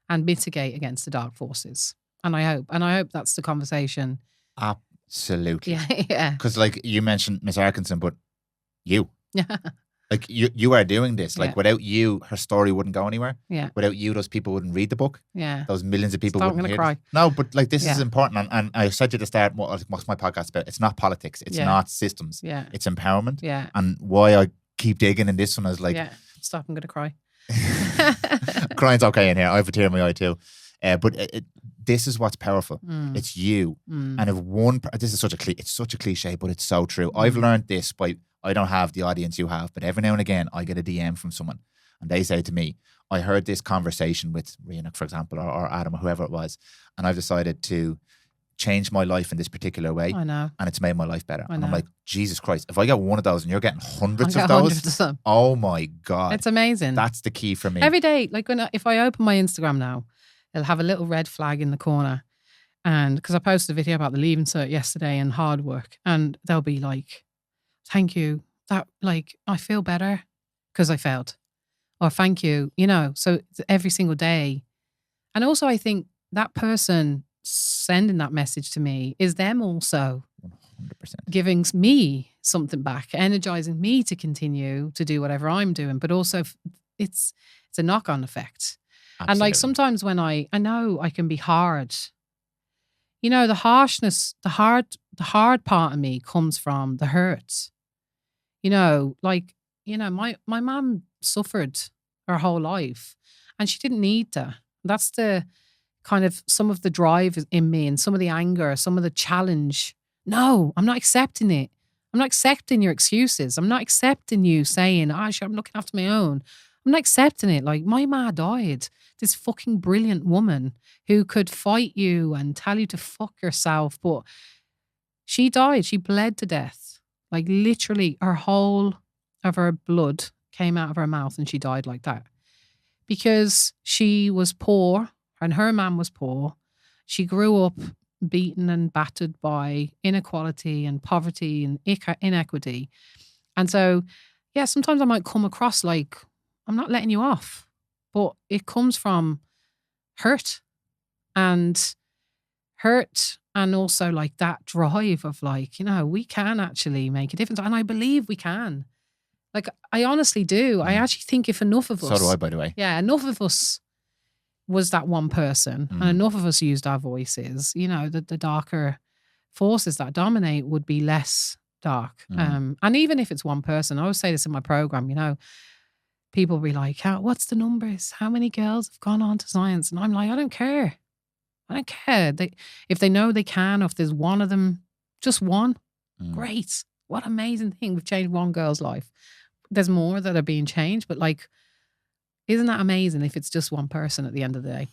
and mitigate against the dark forces. And I hope that's the conversation. Absolutely. Yeah. Because like you mentioned Miss Arkinson, but you. Yeah. Like you are doing this. Like without you, her story wouldn't go anywhere. Yeah. Without you, those people wouldn't read the book. Yeah. Those millions of people Stop, wouldn't I'm hear gonna cry. this. No, but like this is important. And I said to the start, what's my podcast about? It's not politics. It's not systems. Yeah. It's empowerment. Yeah. And why I keep digging in this one is like... Yeah. Stop, I'm going to cry. Crying's okay in here. I have a tear in my eye too. But this is what's powerful. It's you. And if one... This is it's such a cliche, but it's so true. I've learned this by... I don't have the audience you have, but every now and again, I get a DM from someone and they say to me, I heard this conversation with Rena, for example, or Adam, or whoever it was, and I've decided to change my life in this particular way. I know. And it's made my life better. And I'm like, Jesus Christ, if I get one of those and you're getting hundreds of hundreds those, of them. Oh my God. It's amazing. That's the key for me. Every day, like if I open my Instagram now, it'll have a little red flag in the corner. And because I posted a video about the Leaving Cert yesterday and hard work, and they'll be like, thank you. That like, I feel better because I failed. Or thank you, so every single day. And also I think that person sending that message to me is them also 100%. Giving me something back, energizing me to continue to do whatever I'm doing. But also it's a knock-on effect. Absolutely. And like sometimes when I know I can be hard, the harshness, the hard part of me comes from the hurt. My mom suffered her whole life and she didn't need to. That's the kind of some of the drive in me and some of the anger, some of the challenge. No, I'm not accepting it. I'm not accepting your excuses. I'm not accepting you saying, I'm looking after my own. I'm not accepting it. Like, my ma died. This fucking brilliant woman who could fight you and tell you to fuck yourself. But she died. She bled to death. Like literally her whole of her blood came out of her mouth and she died like that. Because she was poor and her mum was poor. She grew up beaten and battered by inequality and poverty and inequity. And so, yeah, sometimes I might come across like, I'm not letting you off. But it comes from hurt. And also like that drive of like, we can actually make a difference. And I believe we can. Like, I honestly do. I actually think if enough of us... So do I, by the way. Yeah, enough of us was that one person and enough of us used our voices, the darker forces that dominate would be less dark. And even if it's one person, I always say this in my program, people will be like, what's the numbers? How many girls have gone on to science? And I'm like, I don't care. If they know they can, or if there's one of them, just one, great. What amazing thing. We've changed one girl's life. There's more that are being changed, but like, isn't that amazing if it's just one person at the end of the day?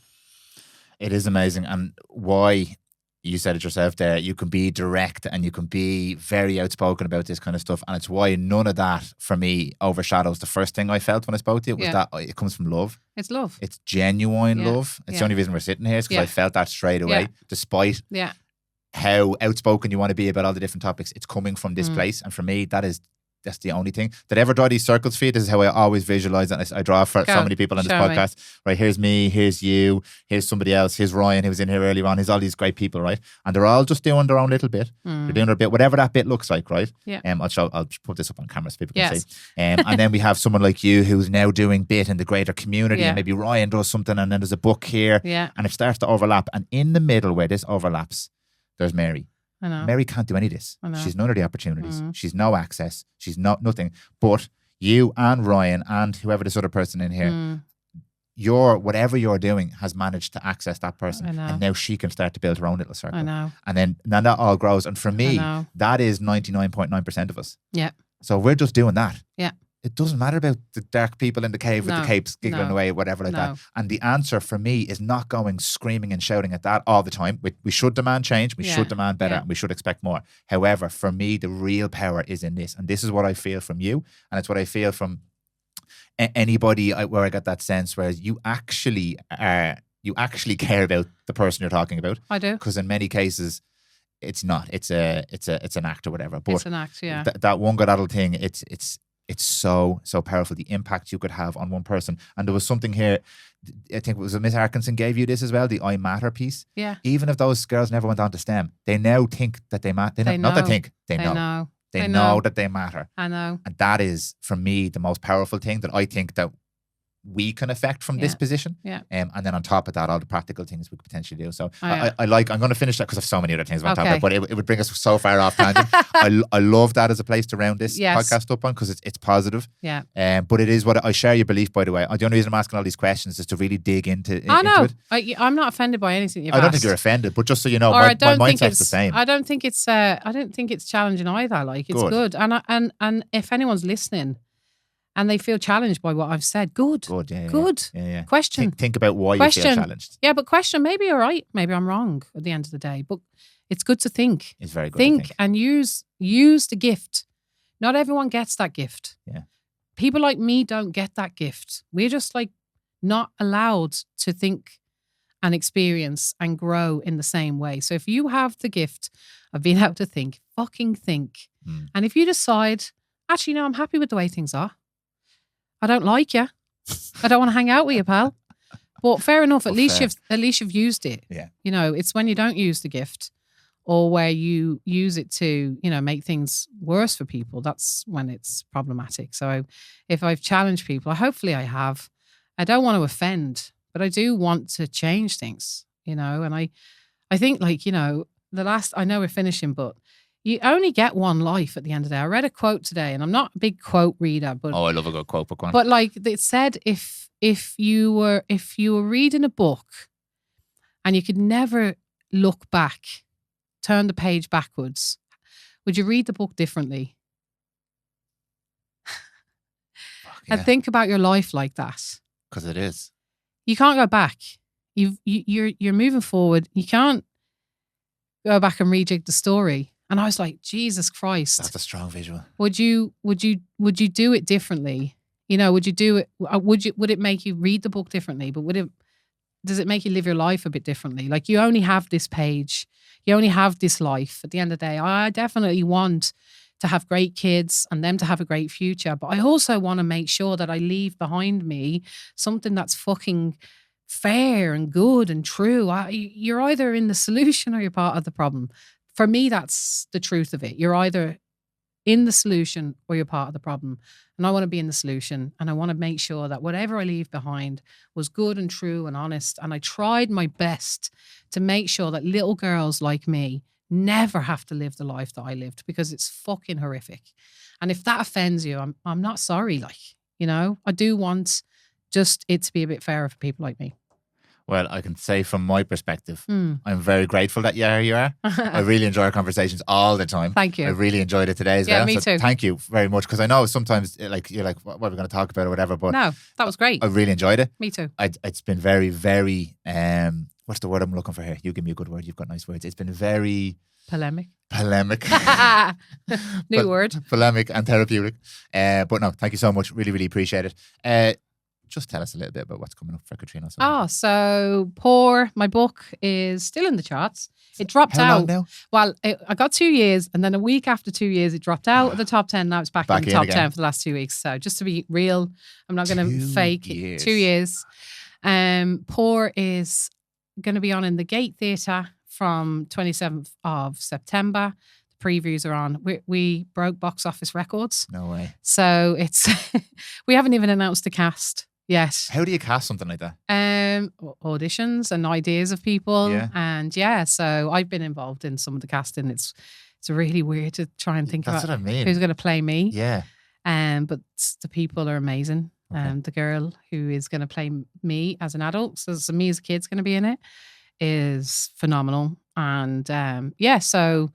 It is amazing. And why, you said it yourself there, you can be direct and you can be very outspoken about this kind of stuff. And it's why none of that for me overshadows the first thing I felt when I spoke to you was that it comes from love. It's love. It's genuine love. It's the only reason we're sitting here is because I felt that straight away, despite how outspoken you want to be about all the different topics. It's coming from this place. And for me, that's the only thing. Did I ever draw these circles for you? This is how I always visualize it. I draw for so many people on this podcast. Right, here's me, here's you, here's somebody else, here's Ryan who was in here earlier on, here's all these great people, right? And they're all just doing their own little bit. They're doing their bit, whatever that bit looks like, right? Yeah. I'll put this up on camera so people can see. And then we have someone like you who's now doing bit in the greater community, and maybe Ryan does something, and then there's a book here, and it starts to overlap. And in the middle where this overlaps, there's Mary. I know. Mary can't do any of this. She's none of the opportunities. She's no access. She's nothing. But you and Ryan and whoever this other person in here, whatever you're doing has managed to access that person. And now she can start to build her own little circle. I know. And then that all grows. And for me, that is 99.9% of us. Yeah. So we're just doing that. Yeah. it doesn't matter about the dark people in the cave with the capes giggling no, away, whatever like no. that. And the answer for me is not going screaming and shouting at that all the time. We should demand change. We should demand better. And we should expect more. However, for me, the real power is in this. And this is what I feel from you. And it's what I feel from anybody where I get that sense where you actually care about the person you're talking about. I do. Because in many cases, it's not. It's an act or whatever. But it's an act, yeah. That one good adult thing, it's so powerful. The impact you could have on one person. And there was something here, I think it was Miss Arkinson gave you this as well, the I Matter piece. Yeah. Even if those girls never went on to STEM, they now think that they matter. They know that they matter. I know. And that is, for me, the most powerful thing that I think that we can affect from this position. Yeah. And then on top of that, all the practical things we could potentially do. So I'm going to finish that because I have so many other things I want to talk about, but it would bring us so far off tangent. I love that as a place to round this podcast up on because it's positive. Yeah. But it is what I share your belief, by the way. The only reason I'm asking all these questions is to really dig into it. I'm not offended by anything you've asked. I don't think you're offended, but just so you know, my mindset's the same. I don't think it's challenging either. Like, it's good. And if anyone's listening and they feel challenged by what I've said, good. Yeah. Question. Think about why you feel challenged. Yeah, but question. Maybe you're right. Maybe I'm wrong at the end of the day. But it's good to think. It's very good. Think and use the gift. Not everyone gets that gift. Yeah. People like me don't get that gift. We're just like not allowed to think and experience and grow in the same way. So if you have the gift of being able to think, fucking think. And if you decide, actually, no, I'm happy with the way things are. I don't like you. I don't want to hang out with you, pal. But fair enough. At least you've used it. Yeah. You know, it's when you don't use the gift or where you use it to, make things worse for people. That's when it's problematic. So if I've challenged people, hopefully I have. I don't want to offend, but I do want to change things, and I think I know we're finishing, but you only get one life at the end of the day. I read a quote today, and I'm not a big quote reader, but I love a good quote book one. But like it said, if you were reading a book and you could never look back, turn the page backwards, would you read the book differently? And think about your life like that. Because it is. You can't go back. You're moving forward. You can't go back and rejig the story. And I was like, Jesus Christ. That's a strong visual. Would you do it differently? Would you do it? Would it make you read the book differently? But does it make you live your life a bit differently? Like, you only have this page. You only have this life. At the end of the day, I definitely want to have great kids and them to have a great future. But I also want to make sure that I leave behind me something that's fucking fair and good and true. You're either in the solution or you're part of the problem. For me, that's the truth of it. You're either in the solution or you're part of the problem. And I want to be in the solution. And I want to make sure that whatever I leave behind was good and true and honest. And I tried my best to make sure that little girls like me never have to live the life that I lived, because it's fucking horrific. And if that offends you, I'm not sorry. I do want just it to be a bit fairer for people like me. Well, I can say from my perspective, I'm very grateful that you are. I really enjoy our conversations all the time. Thank you. I really enjoyed it today as well. Me too. Thank you very much, because I know sometimes you're like, what are we going to talk about or whatever. But no, that was great. I really enjoyed it. Me too. It's been very, very, what's the word I'm looking for here? You give me a good word. You've got nice words. It's been very... Polemic. New word. Polemic and therapeutic. But no, thank you so much. Really, really appreciate it. Just tell us a little bit about what's coming up for Katriona. So Poor, my book, is still in the charts. It dropped How out. long now? Well, I got 2 years, and then a week after 2 years, it dropped out of the top 10. Now it's back in the top 10 for the last 2 weeks. So just to be real, I'm not going to fake it. 2 years. Poor is going to be on in the Gate Theatre from 27th of September. The previews are on. We broke box office records. No way. So it's we haven't even announced the cast yet. How do you cast something like that? Auditions and ideas of people. Yeah. And so I've been involved in some of the casting. It's really weird to try and think That's about what I mean. who's going to play me. Yeah. But the people are amazing. Okay. The girl who is going to play me as an adult, so me as a kid's going to be in it, is phenomenal. And so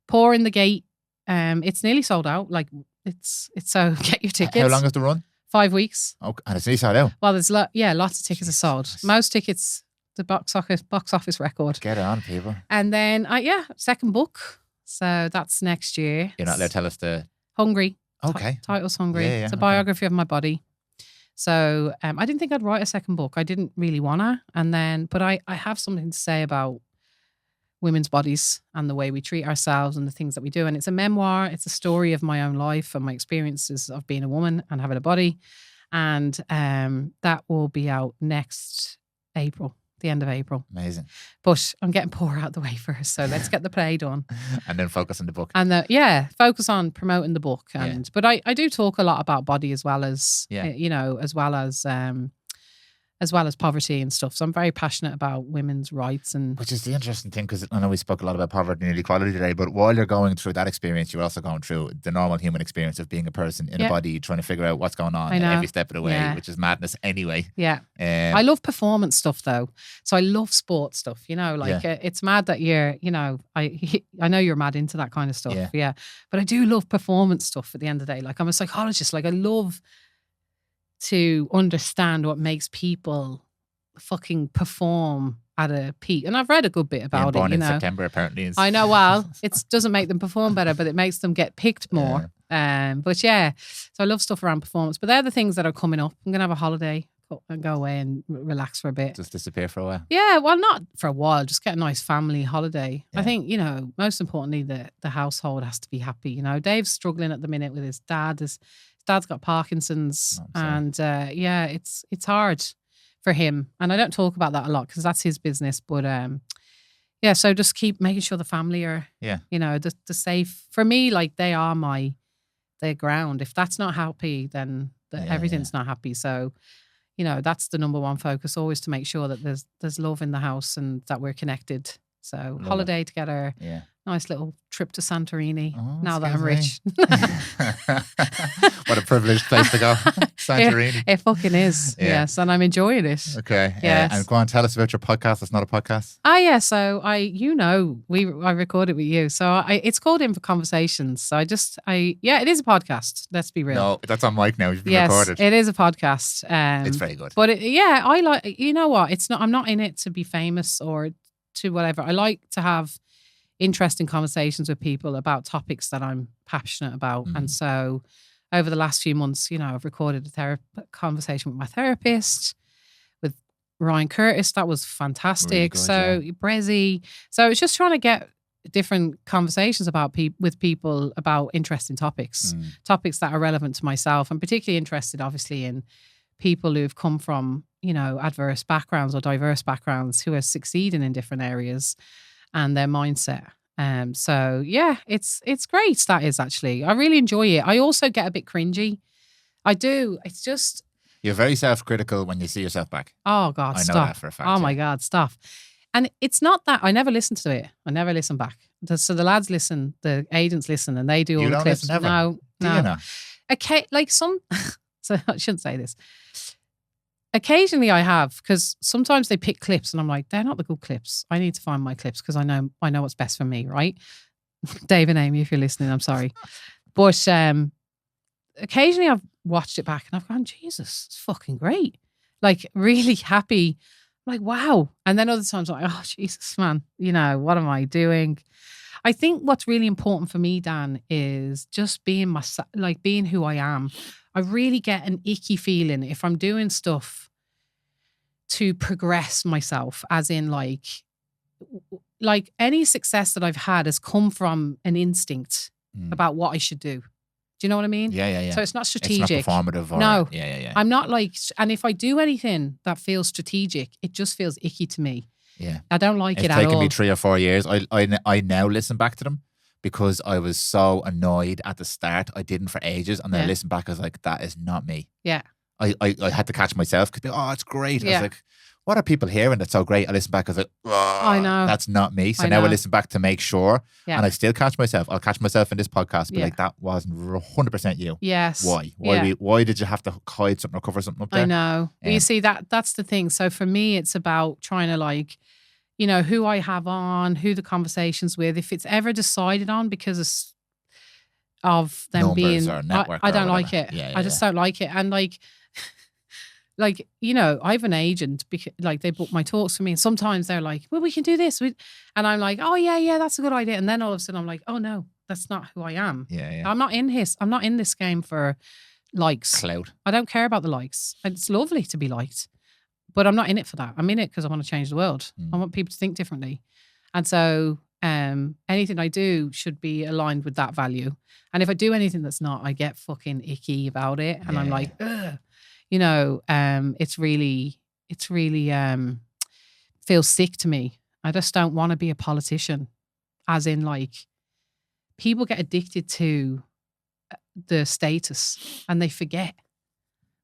Poor in the Gate, it's nearly sold out. Like, it's so get your tickets. How long is the run? 5 weeks. Okay. And it's nearly sold out. Well, there's lots of tickets are sold. Most tickets, the box office record. Get on, people. And then, second book. So that's next year. You're not allowed to tell us the... Hungry. Okay. Title's Hungry. Yeah, It's a biography of my body. So I didn't think I'd write a second book. I didn't really want to. But I have something to say about women's bodies and the way we treat ourselves and the things that we do. And it's a memoir. It's a story of my own life and my experiences of being a woman and having a body. And that will be out next April. The end of April. Amazing. But I'm getting poor out the way first, so let's get the play done. And then focus on the book. And focus on promoting the book. But I do talk a lot about body as well as as well as poverty and stuff. So I'm very passionate about women's rights. And which is the interesting thing, because I know we spoke a lot about poverty and inequality today, but while you're going through that experience, you're also going through the normal human experience of being a person in a body, trying to figure out what's going on every step of the way, which is madness anyway. Yeah. I love performance stuff though. So I love sports stuff, it's mad that you're, I know you're mad into that kind of stuff. Yeah. But I do love performance stuff at the end of the day. Like I'm a psychologist, like I love to understand what makes people fucking perform at a peak. And I've read a good bit about born it, in September apparently. I know, well, it doesn't make them perform better, but it makes them get picked more. So I love stuff around performance. But they're the things that are coming up. I'm going to have a holiday and go away and relax for a bit. Just disappear for a while? Yeah, well, not for a while. Just get a nice family holiday. I think, most importantly, the household has to be happy. Dave's struggling at the minute with his dad. His dad's got Parkinson's, and it's hard for him. And I don't talk about that a lot because that's his business. But so just keep making sure the family are, the safe. For me, like they are their ground. If that's not happy, then everything's not happy. So, that's the number one focus, always to make sure that there's love in the house and that we're connected. So holiday together. Yeah. Nice little trip to Santorini now that I'm rich. What a privileged place to go. Santorini. It fucking is. Yeah. Yes. And I'm enjoying it. Okay. Yes. And go on, tell us about your podcast. It's not a podcast. So I record it with you. So it's called In for Conversations. So it is a podcast. Let's be real. No, that's on mic now. You've been recorded. It is a podcast. It's very good. But I like, you know what? I'm not in it to be famous or to whatever. I like to have interesting conversations with people about topics that I'm passionate about. And so over the last few months, I've recorded a conversation with my therapist, with Ryan Curtis. That was fantastic. Really good, Brezzy. So it's just trying to get different conversations with people about interesting topics, topics that are relevant to myself. I'm particularly interested, obviously, in people who've come from, adverse backgrounds or diverse backgrounds who are succeeding in different areas and their mindset. It's great. That is actually, I really enjoy it. I also get a bit cringy. I do. It's just, you're very self-critical when you see yourself back. Oh God, stop. I know that for a fact. Oh my God, stop. And it's not that I never listen to it. I never listen back. So the lads listen, the agents listen, and they do all the clips. Listen ever? No. You know? Okay, like some. So I shouldn't say this. Occasionally I have, because sometimes they pick clips and I'm like, they're not the good clips. I need to find my clips because I know what's best for me, right? Dave and Amy, if you're listening, I'm sorry. But occasionally I've watched it back and I've gone, Jesus, it's fucking great. Like really happy. I'm like, wow. And then other times I'm like, oh, Jesus, man, what am I doing? I think what's really important for me, Dan, is just being myself, like being who I am. I really get an icky feeling if I'm doing stuff to progress myself, as in like any success that I've had has come from an instinct about what I should do. Do you know what I mean? Yeah. So it's not strategic. It's not performative. No. Yeah. I'm not like, and if I do anything that feels strategic, it just feels icky to me. Yeah. I don't like it at all. It's taken me 3 or 4 years. I now listen back to them because I was so annoyed at the start. I didn't for ages. And then I listened back, I was like, that is not me. Yeah. I had to catch myself because, it's great. Yeah. I was like, what are people hearing that's so great? I listen back, I was like, I know. That's not me. So now I listen back to make sure. Yeah. And I still catch myself. I'll catch myself in this podcast, be like, that wasn't 100% you. Yes. Why? Why did you have to hide something or cover something up there? I know. You see, that's the thing. So for me, it's about trying to like, who I have on, who the conversation's with. If it's ever decided on, because of them Numbers being. or network I or don't like whatever. it. Yeah, I just don't like it. And like, I have an agent because like they book my talks for me, and sometimes they're like, "Well, we can do this," and I'm like, "Oh yeah, that's a good idea." And then all of a sudden, I'm like, "Oh no, that's not who I am. Yeah. I'm not in this game for likes. Clout. I don't care about the likes. It's lovely to be liked, but I'm not in it for that. I'm in it because I want to change the world. I want people to think differently, and so anything I do should be aligned with that value. And if I do anything that's not, I get fucking icky about it, and I'm like, ugh. It's really feels sick to me. I just don't want to be a politician, as in like people get addicted to the status and they forget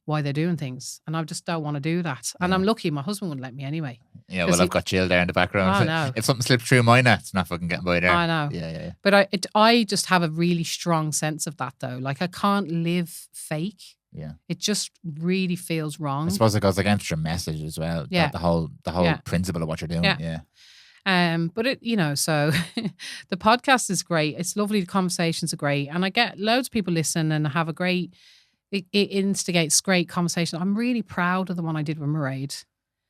why they're doing things. And I just don't want to do that. And I'm lucky my husband wouldn't let me anyway. Yeah, well, I've got Jill there in the background. I know. If something slips through my net, it's not fucking getting by there. I know. Yeah. But I just have a really strong sense of that though. Like I can't live fake. Yeah. It just really feels wrong. I suppose it goes against your message as well. Yeah. The whole principle of what you're doing. Yeah. But so the podcast is great. It's lovely. The conversations are great. And I get loads of people listen and have a great, it instigates great conversation. I'm really proud of the one I did with Mairead.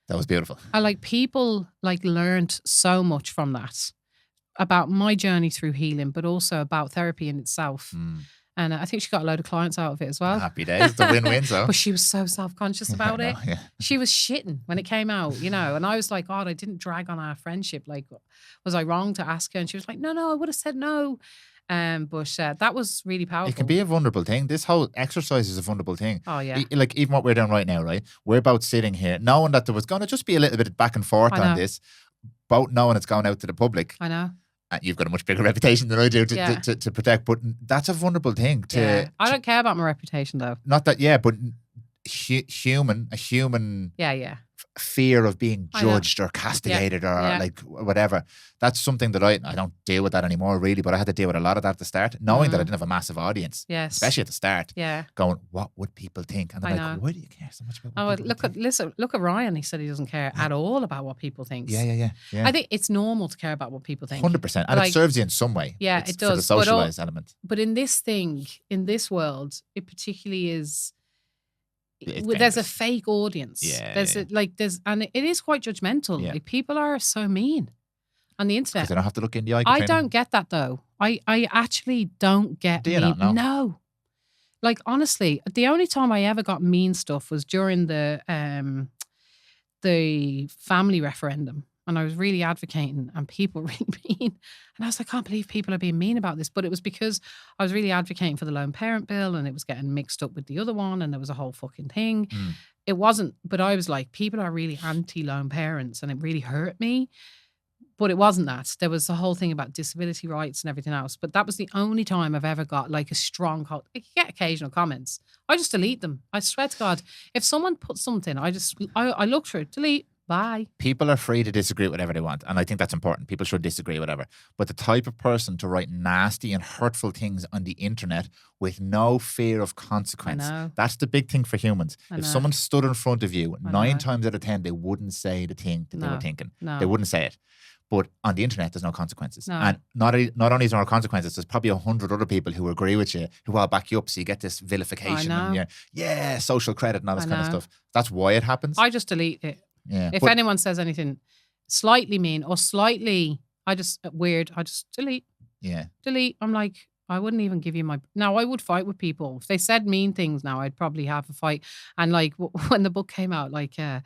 That was beautiful. I like people learned so much from that about my journey through healing, but also about therapy in itself. And I think she got a load of clients out of it as well. Happy days. It's a win-win, so. But she was so self-conscious about it. Yeah. She was shitting when it came out, and I was like, God, I didn't drag on our friendship. Like, was I wrong to ask her? And she was like, no, I would have said no. But that was really powerful. It can be a vulnerable thing. This whole exercise is a vulnerable thing. Oh, yeah. Like even what we're doing right now, right? We're about sitting here knowing that there was going to just be a little bit of back and forth on this, both knowing it's going out to the public. I know. You've got a much bigger reputation than I do to protect, but that's a vulnerable thing. I don't care about my reputation though. Not that, but a human fear of being judged or castigated or like whatever. That's something that I don't deal with that anymore really, but I had to deal with a lot of that at the start, knowing that I didn't have a massive audience, especially at the start. Yeah, going, what would people think? And they're like, why do you care so much about what people think? Look at Ryan. He said he doesn't care at all about what people think. Yeah. I think it's normal to care about what people think. 100%, and it serves you in some way. Yeah, it does. For the socialized element. But in this world, it particularly is. There's a fake audience. And it is quite judgmental. Like people are so mean on the internet. Because they don't have to look in the eye. I don't get that though. I actually don't get. Do you not know? No. Like honestly, the only time I ever got mean stuff was during the family referendum. And I was really advocating and people were really mean. And I was like, I can't believe people are being mean about this. But it was because I was really advocating for the lone parent bill and it was getting mixed up with the other one and there was a whole fucking thing. It wasn't, but I was like, people are really anti-lone parents and it really hurt me. But it wasn't that. There was the whole thing about disability rights and everything else. But that was the only time I've ever got like a strong, I get occasional comments. I just delete them. I swear to God, if someone puts something, I look through it, delete. Bye. People are free to disagree with whatever they want. And I think that's important. People should disagree, whatever. But the type of person to write nasty and hurtful things on the internet with no fear of consequence. That's the big thing for humans. If someone stood in front of you, 9 times out of 10, they wouldn't say the thing that they were thinking. They wouldn't say it. But on the internet, there's no consequences. And not only is there no consequences, there's probably 100 other people who agree with you, who will back you up. So you get this vilification and social credit and all this kind of stuff. That's why it happens. I just delete it. Yeah, if anyone says anything slightly mean or slightly weird, I just delete. Yeah. Delete. I'm like, I wouldn't even give you my... Now, I would fight with people. If they said mean things now, I'd probably have a fight. And like when the book came out, like the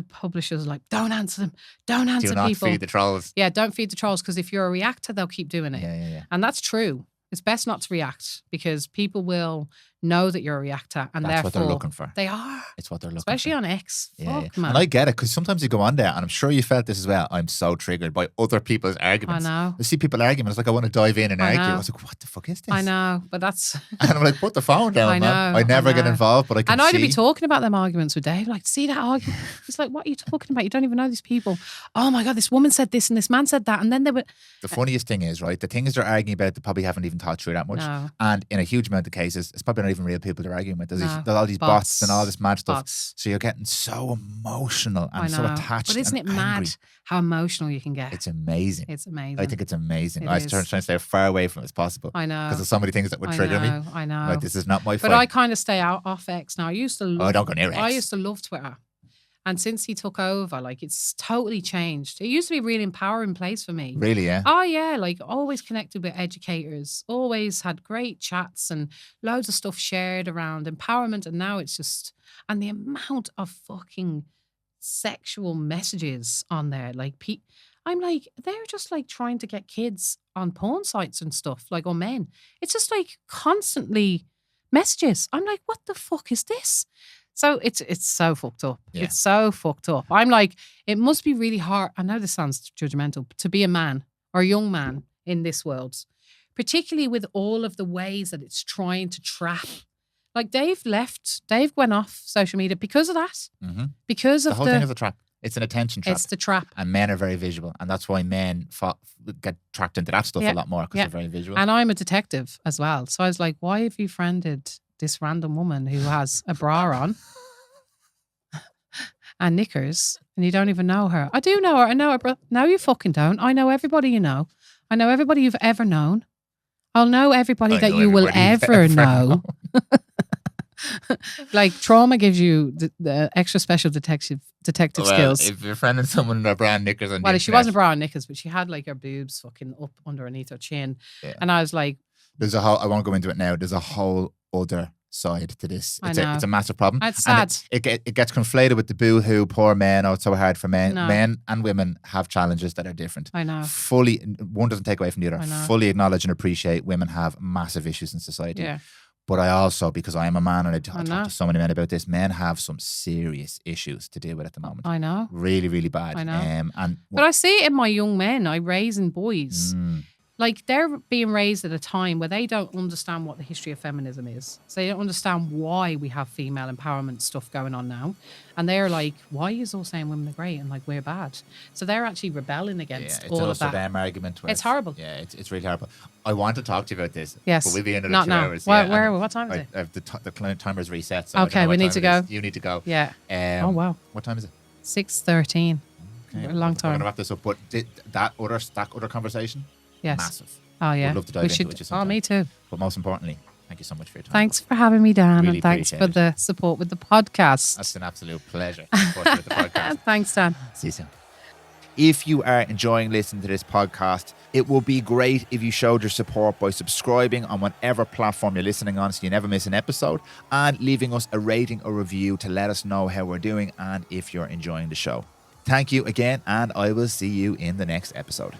publishers were like, don't answer them. Don't answer people. Do not feed the trolls. Yeah, don't feed the trolls because if you're a reactor, they'll keep doing it. Yeah. And that's true. It's best not to react because people will know that you're a reactor and that's therefore what they're looking for. They are. It's what they're looking Especially for. on X. Yeah. Fuck, man. And I get it because sometimes you go on there and I'm sure you felt this as well. I'm so triggered by other people's arguments. I know. I see people arguing. It's like I want to dive in and argue. I was like, what the fuck is this? I know, but that's... And I'm like, put the phone down, man. I never get involved, but I can And I'd be talking about them arguments with Dave. Like, see that argument? It's like, what are you talking about? You don't even know these people. Oh my God, this woman said this and this man said that. And then they were... The funniest thing is, right, the things they're arguing about, they probably haven't even thought through that much. No. And in a huge amount of cases, it's probably not even real people they're arguing with. There's No. all these bots and all this mad stuff. Bots. So you're getting so emotional I and so know. attached. But isn't it and angry. mad how emotional you can get? It's amazing. It's amazing. I think it's amazing. It I was is. trying to stay as far away from it as possible. I know. Because there's so many things that would trigger me. I know. Like, this is not my But fight. I kind of stay out off X now. I used to love, don't go near X. I used to love Twitter. And since he took over, like, it's totally changed. It used to be a really empowering place for me. Really, yeah. Oh, yeah. Like, always connected with educators, always had great chats and loads of stuff shared around empowerment. And now it's just, and the amount of fucking sexual messages on there. Like, I'm like, they're just like trying to get kids on porn sites and stuff, like, or men. It's just like constantly messages. I'm like, what the fuck is this? So it's so fucked up. Yeah. It's so fucked up. I'm like, it must be really hard. I know this sounds judgmental, to be a man or a young man in this world, particularly with all of the ways that it's trying to trap. Like, Dave went off social media because of that. Mm-hmm. Because of the whole thing is a trap. It's an attention trap. It's the trap. And men are very visual. And that's why men get tracked into that stuff a lot more, because they're very visual. And I'm a detective as well. So I was like, why have you friended this random woman who has a bra on and knickers and you don't even know her? I do know her. I know her, bro. No, you fucking don't. I know everybody you know. I know everybody you've ever known. I'll know everybody that you will ever know. Like, trauma gives you the extra special detective skills. If you're friending someone in their brand knickers on Well, she wasn't bra and knickers, but she had like her boobs fucking up underneath her chin. Yeah. And I was like, I won't go into it now. There's a whole other side to this. It's a massive problem. It's sad. And it gets conflated with the boo-hoo, poor men, oh, it's so hard for men. No. Men and women have challenges that are different. I know. One doesn't take away from the other. Fully acknowledge and appreciate women have massive issues in society. Yeah. But I also, because I am a man and I talk to so many men about this, men have some serious issues to deal with at the moment. I know. Really, really bad. I know. But I see it in my young men I raise in boys. Like, they're being raised at a time where they don't understand what the history of feminism is. So they don't understand why we have female empowerment stuff going on now. And they're like, why are you all saying women are great and like we're bad? So they're actually rebelling against all of that. It's also them argument. It's horrible. Yeah, it's really horrible. I want to talk to you about this. Yes. But we'll be in Not 2 now. hours. What time is it? The timer's reset. So okay, we need to go. You need to go. Yeah. Oh, wow. What time is it? 6:13. Okay. A long time. We're going to wrap this up. But that other conversation? Yes. Massive. Oh, yeah. We'd love to dive into it with you sometime. Oh, me too. But most importantly, thank you so much for your time. Thanks for having me, Dan. Really and thanks for the support with the podcast. That's an absolute pleasure. With the podcast. Thanks, Dan. See you soon. If you are enjoying listening to this podcast, it would be great if you showed your support by subscribing on whatever platform you're listening on so you never miss an episode, and leaving us a rating or review to let us know how we're doing and if you're enjoying the show. Thank you again, and I will see you in the next episode.